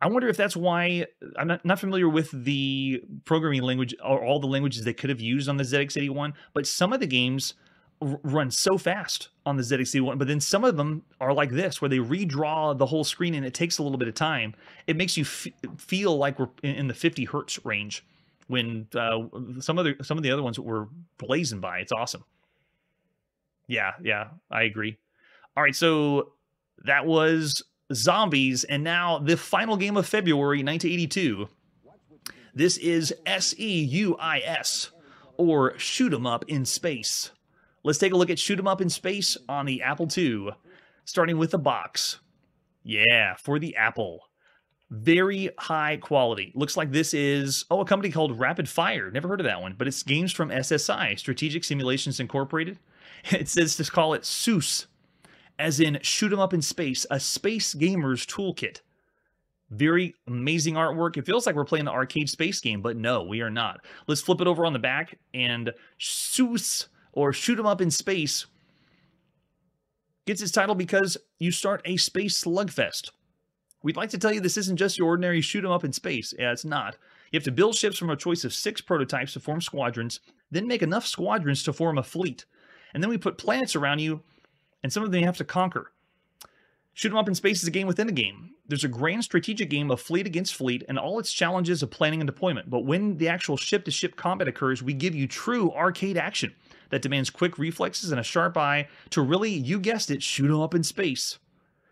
I wonder if that's why, I'm not familiar with the programming language or all the languages they could have used on the ZX81, but some of the games run so fast on the ZX81, but then some of them are like this, where they redraw the whole screen and it takes a little bit of time. It makes you feel like we're in the 50 hertz range when some of the other ones were blazing by. It's awesome. Yeah, I agree. All right, so that was Zombies, and now the final game of February 1982. This is S.E.U.I.S, or Shoot 'em Up in Space. Let's take a look at Shoot 'em Up in Space on the Apple II, starting with the box. Yeah, for the Apple. Very high quality. Looks like this is, a company called Rapid Fire. Never heard of that one, but it's games from SSI, Strategic Simulations Incorporated. It says to call it S.E.U.I.S, as in Shoot 'em Up in Space, a space gamer's toolkit. Very amazing artwork. It feels like we're playing the arcade space game, but no, we are not. Let's flip it over on the back, and S.E.U.I.S, or Shoot 'em Up in Space, gets its title because you start a space slugfest. We'd like to tell you this isn't just your ordinary shoot 'em up in space. Yeah, it's not. You have to build ships from a choice of 6 prototypes to form squadrons, then make enough squadrons to form a fleet. And then we put planets around you, and some of them you have to conquer. Shoot 'em Up in Space is a game within a game. There's a grand strategic game of fleet against fleet, and all its challenges of planning and deployment. But when the actual ship-to-ship combat occurs, we give you true arcade action that demands quick reflexes and a sharp eye to really, you guessed it, shoot 'em up in space.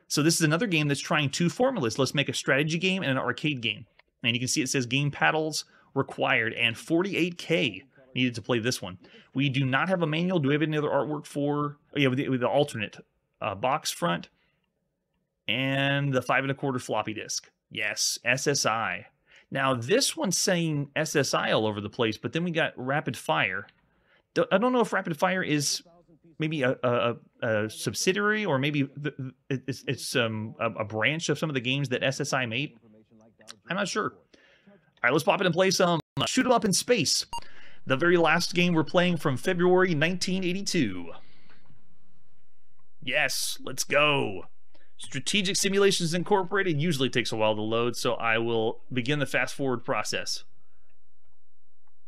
So this is another game that's trying 2 formulas. Let's make a strategy game and an arcade game. And you can see it says game paddles required, and 48K needed to play this one. We do not have a manual. Do we have any other artwork for, oh yeah, with the alternate box front and the 5 1/4 floppy disk. Yes, SSI. Now this one's saying SSI all over the place, but then we got Rapid Fire. I don't know if Rapid Fire is maybe a subsidiary, or maybe it's a branch of some of the games that SSI made. I'm not sure. All right, let's pop in and play some Shoot 'em Up in Space, the very last game we're playing from February 1982. Yes, let's go. Strategic Simulations Incorporated usually takes a while to load, so I will begin the fast forward process.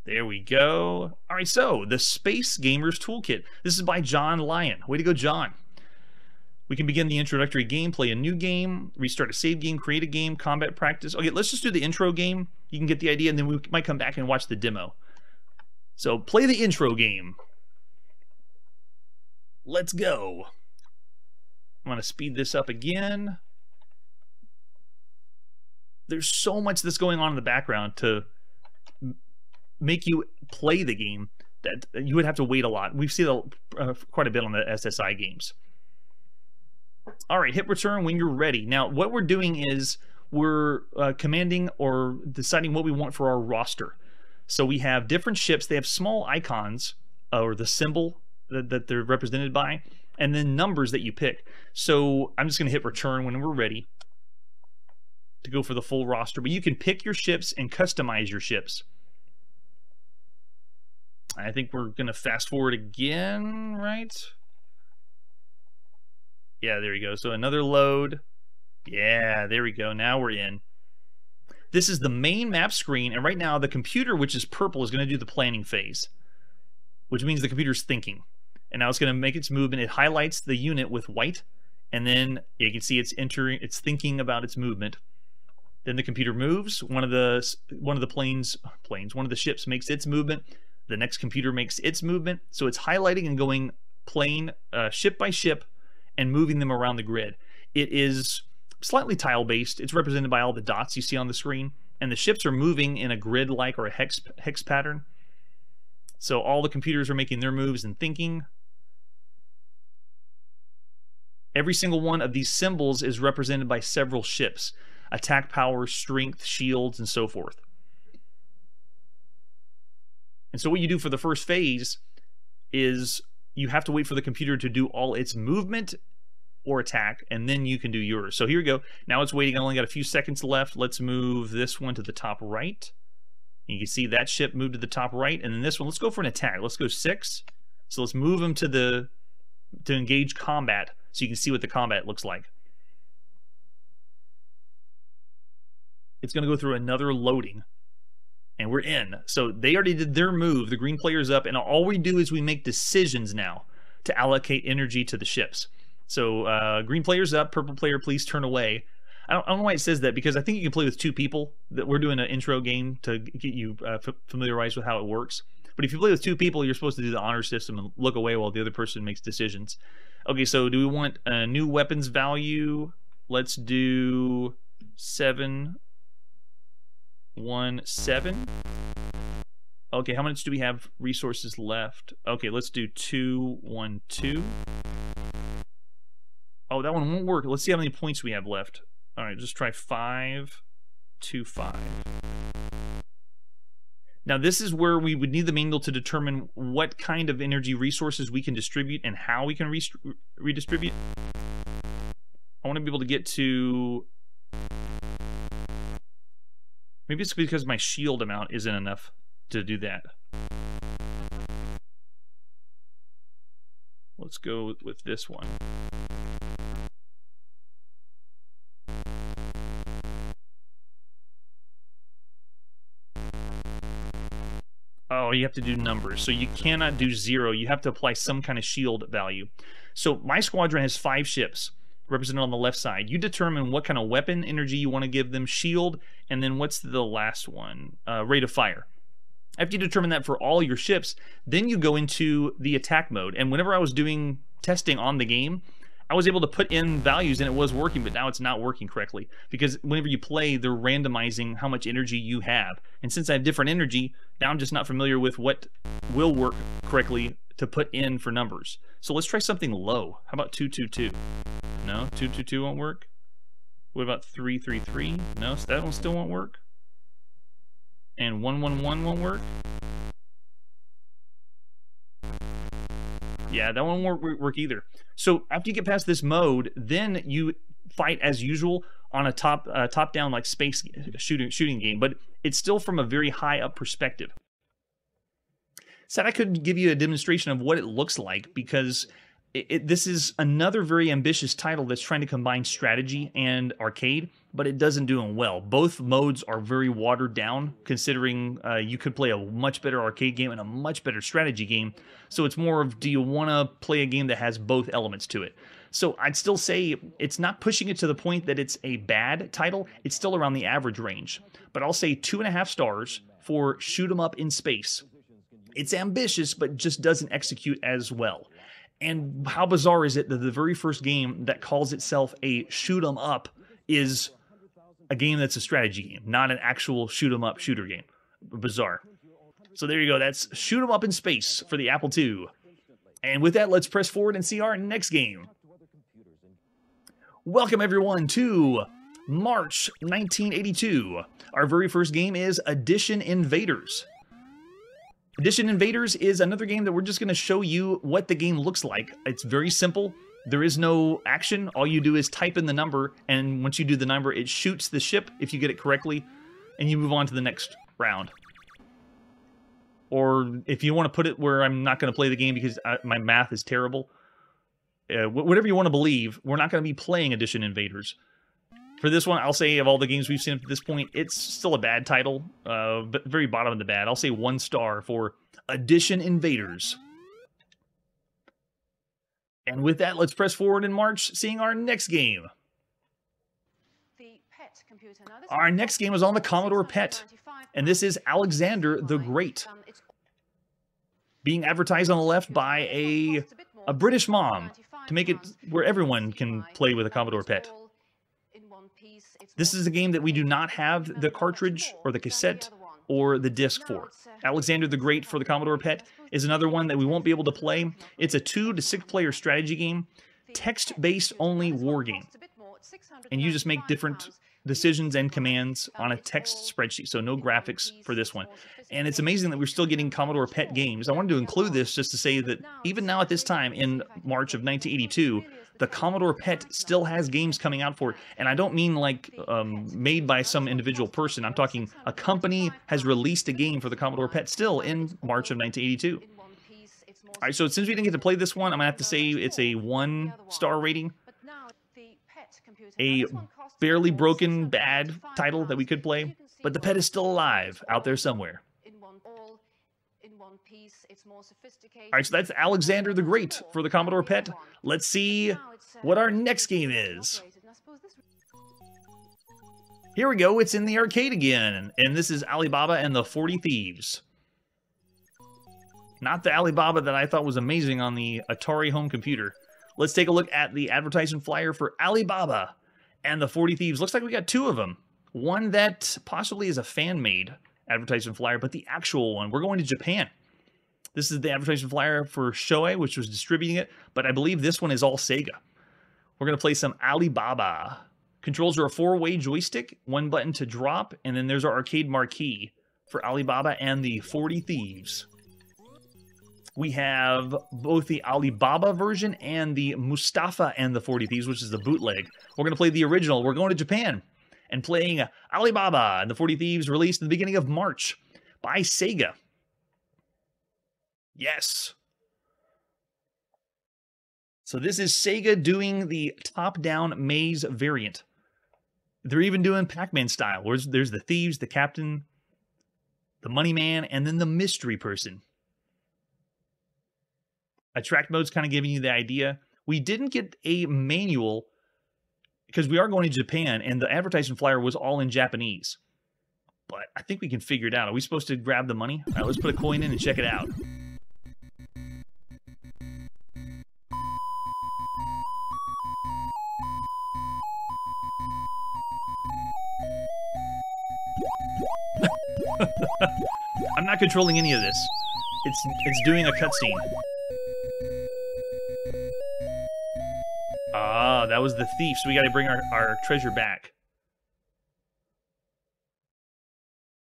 There we go. All right, so the Space Gamer's Toolkit. This is by John Lyon. Way to go, John. We can begin the introductory game, play a new game, restart a save game, create a game, combat practice. Okay, let's just do the intro game. You can get the idea, and then we might come back and watch the demo. So play the intro game. Let's go. I'm going to speed this up again. There's so much that's going on in the background to make you play the game that you would have to wait a lot. We've seen quite a bit on the SSI games. All right, hit return when you're ready. Now, what we're doing is we're commanding or deciding what we want for our roster. So we have different ships. They have small icons, or the symbol that they're represented by, and then numbers that you pick. So I'm just going to hit return when we're ready to go for the full roster. But you can pick your ships and customize your ships. I think we're going to fast forward again, right? Yeah, there you go. So another load. Yeah, there we go. Now we're in. This is the main map screen, and right now the computer, which is purple, is going to do the planning phase, which means the computer's thinking. And now it's going to make its movement. It highlights the unit with white, and then you can see it's thinking about its movement. Then the computer moves. One of the ships makes its movement. The next computer makes its movement. So it's highlighting and going ship by ship and moving them around the grid. It is slightly tile-based. It's represented by all the dots you see on the screen, and the ships are moving in a grid-like or a hex pattern. So all the computers are making their moves and thinking. Every single one of these symbols is represented by several ships: attack power, strength, shields, and so forth. And so what you do for the first phase is you have to wait for the computer to do all its movement or attack, and then you can do yours. So here we go. Now it's waiting. I only got a few seconds left. Let's move this one to the top right. You can see that ship moved to the top right, and then this one, let's go for an attack. Let's go 6. So let's move them to engage combat, so you can see what the combat looks like. It's going to go through another loading, and we're in. So they already did their move. The green player's up, and all we do is we make decisions now to allocate energy to the ships. So green player's up, purple player, please turn away. I don't know why it says that, because I think you can play with 2 people. That we're doing an intro game to get you familiarized with how it works. But if you play with 2 people, you're supposed to do the honor system and look away while the other person makes decisions. Okay, so do we want a new weapons value? Let's do 717. Okay, how much do we have resources left? Okay, let's do 212. Oh, that one won't work. Let's see how many points we have left. All right, just try 525. Now, this is where we would need the manual to determine what kind of energy resources we can distribute and how we can redistribute. I want to be able to get to... Maybe it's because my shield amount isn't enough to do that. Let's go with this one. Oh, you have to do numbers. So you cannot do 0. You have to apply some kind of shield value. So my squadron has 5 ships represented on the left side. You determine what kind of weapon energy you want to give them, shield, and then what's the last one? Rate of fire. After you determine that for all your ships, then you go into the attack mode. And whenever I was doing testing on the game, I was able to put in values and it was working, but now it's not working correctly. Because whenever you play, they're randomizing how much energy you have. And since I have different energy, now I'm just not familiar with what will work correctly to put in for numbers. So let's try something low. How about 222? No, 222 won't work. What about 333? No, so that one still won't work. And 111 won't work. Yeah, that one won't work either. So after you get past this mode, then you fight as usual on a top-down like space shooting game, but it's still from a very high up perspective. Said I could give you a demonstration of what it looks like, because this is another very ambitious title that's trying to combine strategy and arcade, but it doesn't do them well. Both modes are very watered down, considering you could play a much better arcade game and a much better strategy game. So it's more of, do you want to play a game that has both elements to it? So I'd still say it's not pushing it to the point that it's a bad title. It's still around the average range. But I'll say 2.5 stars for Shoot 'em Up in Space. It's ambitious, but just doesn't execute as well. And how bizarre is it that the very first game that calls itself a shoot 'em up is a game that's a strategy game, not an actual shoot 'em up shooter game? Bizarre. So there you go. That's Shoot 'em Up in Space for the Apple II. And with that, let's press forward and see our next game. Welcome everyone to March 1982. Our very first game is Edition Invaders. Edition Invaders is another game that we're just going to show you what the game looks like. It's very simple. There is no action. All you do is type in the number, and once you do the number, it shoots the ship if you get it correctly, and you move on to the next round. Or if you want to put it where I'm not going to play the game because my math is terrible, whatever you want to believe, we're not going to be playing Edition Invaders. For this one, I'll say of all the games we've seen up to this point, it's still a bad title. But very bottom of the bad. I'll say 1 star for Edition Invaders. And with that, let's press forward in March, seeing our next game. Our next game is on the Commodore PET, and this is Alexander the Great. Being advertised on the left by a British mom to make it where everyone can play with a Commodore PET. This is a game that we do not have the cartridge or the cassette or the disc for. Alexander the Great for the Commodore PET is another one that we won't be able to play. It's a 2 to 6 player strategy game, text-based only war game. And you just make different decisions and commands on a text spreadsheet, so no graphics for this one. And it's amazing that we're still getting Commodore PET games. I wanted to include this just to say that even now at this time, in March of 1982, the Commodore PET still has games coming out for it. And I don't mean like made by some individual person. I'm talking a company has released a game for the Commodore PET still in March of 1982. All right, so since we didn't get to play this one, I'm going to have to say it's a 1 star rating. A barely broken bad title that we could play, but the PET is still alive out there somewhere. Alright, so that's Alexander the Great for the Commodore PET. Let's see what our next game is. Here we go, it's in the arcade again, and this is Alibaba and the 40 Thieves. Not the Alibaba that I thought was amazing on the Atari home computer. Let's take a look at the advertising flyer for Alibaba and the 40 Thieves. Looks like we got 2 of them. One that possibly is a fan-made advertising flyer, but the actual one. We're going to Japan. This is the advertising flyer for S.E.U.I.S, which was distributing it, but I believe this one is all Sega. We're going to play some Alibaba. Controls are a 4-way joystick, 1 button to drop, and then there's our arcade marquee for Alibaba and the 40 Thieves. We have both the Alibaba version and the Mustafa and the 40 Thieves, which is the bootleg. We're going to play the original. We're going to Japan and playing Alibaba and the 40 Thieves, released in the beginning of March by Sega. Yes. So this is Sega doing the top-down maze variant. They're even doing Pac-Man style. There's the thieves, the captain, the money man, and then the mystery person. Attract mode's kind of giving you the idea. We didn't get a manual because we are going to Japan, and the advertising flyer was all in Japanese. But I think we can figure it out. Are we supposed to grab the money? All right, let's put a coin in and check it out. I'm not controlling any of this. It's doing a cutscene. Ah, that was the thief, so we gotta bring our treasure back.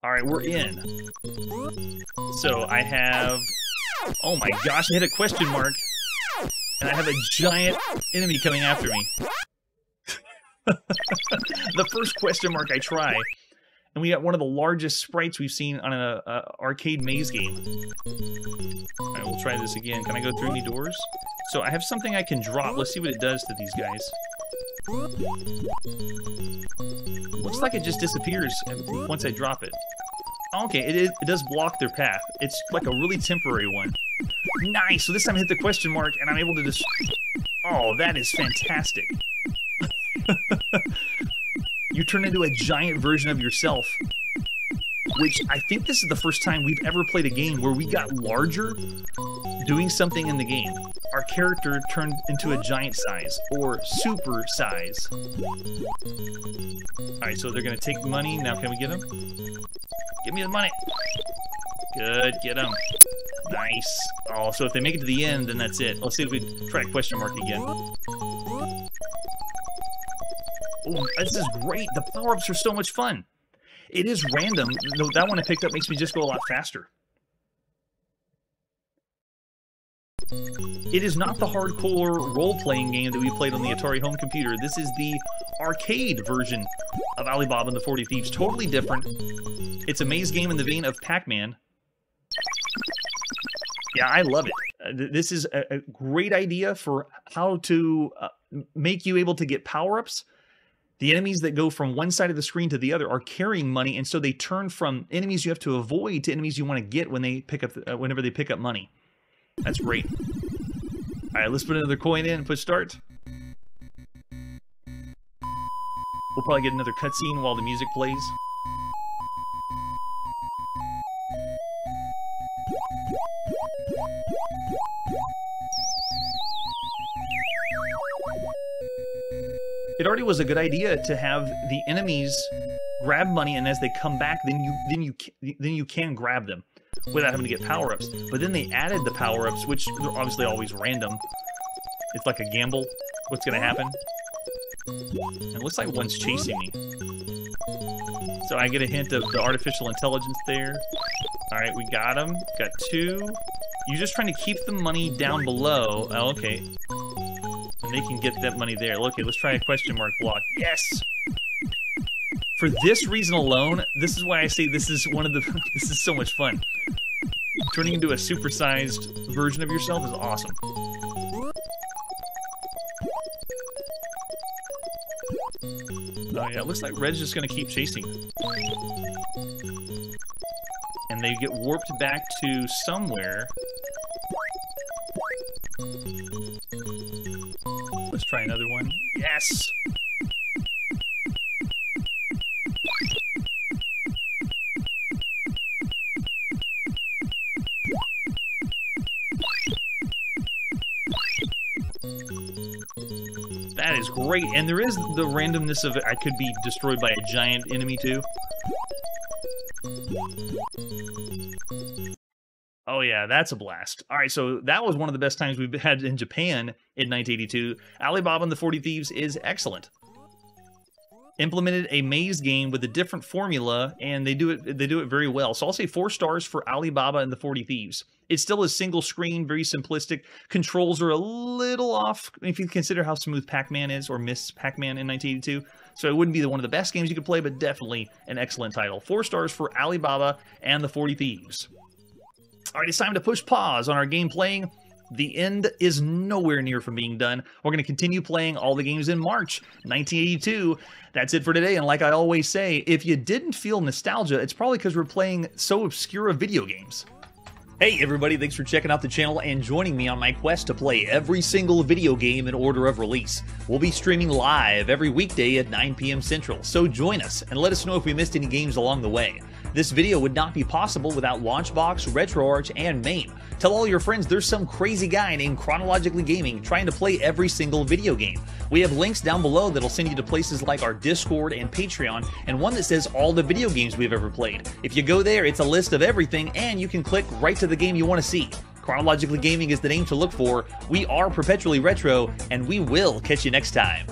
Alright, we're in. So I have... Oh my gosh, I hit a question mark. And I have a giant enemy coming after me. The first question mark I try. And we got one of the largest sprites we've seen on an arcade maze game. Alright, we'll try this again. Can I go through any doors? So I have something I can drop. Let's see what it does to these guys. Looks like it just disappears once I drop it. Okay, it does block their path. It's like a really temporary one. Nice! So this time I hit the question mark and I'm able to just... Oh, that is fantastic. You turn into a giant version of yourself, which I think this is the first time we've ever played a game where we got larger doing something in the game. Our character turned into a giant size, or super size. Alright, so they're going to take the money. Now can we get them? Give me the money! Good, get them. Nice. Oh, so if they make it to the end, then that's it. Let's see if we try question mark again. Oh, this is great. The power-ups are so much fun. It is random. That one I picked up makes me just go a lot faster. It is not the hardcore role-playing game that we played on the Atari home computer. This is the arcade version of Alibaba and the 40 Thieves. Totally different. It's a maze game in the vein of Pac-Man. Yeah, I love it. This is a great idea for how to make you able to get power-ups The enemies that go from one side of the screen to the other are carrying money, and so they turn from enemies you have to avoid to enemies you want to get when they pick up whenever they pick up money. That's great. All right, let's put another coin in and push start. We'll probably get another cutscene while the music plays. It already was a good idea to have the enemies grab money, and as they come back, then you can grab them without having to get power-ups. But then they added the power-ups, which are obviously always random. It's like a gamble. What's going to happen? And it looks like one's chasing me. So I get a hint of the artificial intelligence there. All right, we got him. Got two. You're just trying to keep the money down below. Oh, okay. And they can get that money there. Okay, let's try a question mark block. Yes! For this reason alone, this is why I say this is one of the... this is so much fun. Turning into a supersized version of yourself is awesome. Oh yeah, it looks like Red's just gonna keep chasing. And they get warped back to somewhere. Let's try another one. Yes! That is great, and there is the randomness of it. I could be destroyed by a giant enemy too. Oh yeah, that's a blast. All right, so that was one of the best times we've had in Japan in 1982. Alibaba and the 40 Thieves is excellent. Implemented a maze game with a different formula, and they do it very well. So I'll say 4 stars for Alibaba and the 40 Thieves. It still is single screen, very simplistic. Controls are a little off if you consider how smooth Pac-Man is, or Miss Pac-Man in 1982. So it wouldn't be one of the best games you could play, but definitely an excellent title. 4 stars for Alibaba and the 40 Thieves. All right, it's time to push pause on our game playing. The end is nowhere near from being done. We're going to continue playing all the games in March 1982. That's it for today, and like I always say, if you didn't feel nostalgia, it's probably because we're playing so obscure of video games. Hey everybody, thanks for checking out the channel and joining me on my quest to play every single video game in order of release. We'll be streaming live every weekday at 9 p.m. Central, so join us and let us know if we missed any games along the way. This video would not be possible without Launchbox, RetroArch, and MAME. Tell all your friends there's some crazy guy named Chronologically Gaming trying to play every single video game. We have links down below that'll send you to places like our Discord and Patreon, and one that says all the video games we've ever played. If you go there, it's a list of everything, and you can click right to the game you want to see. Chronologically Gaming is the name to look for. We are Perpetually Retro, and we will catch you next time.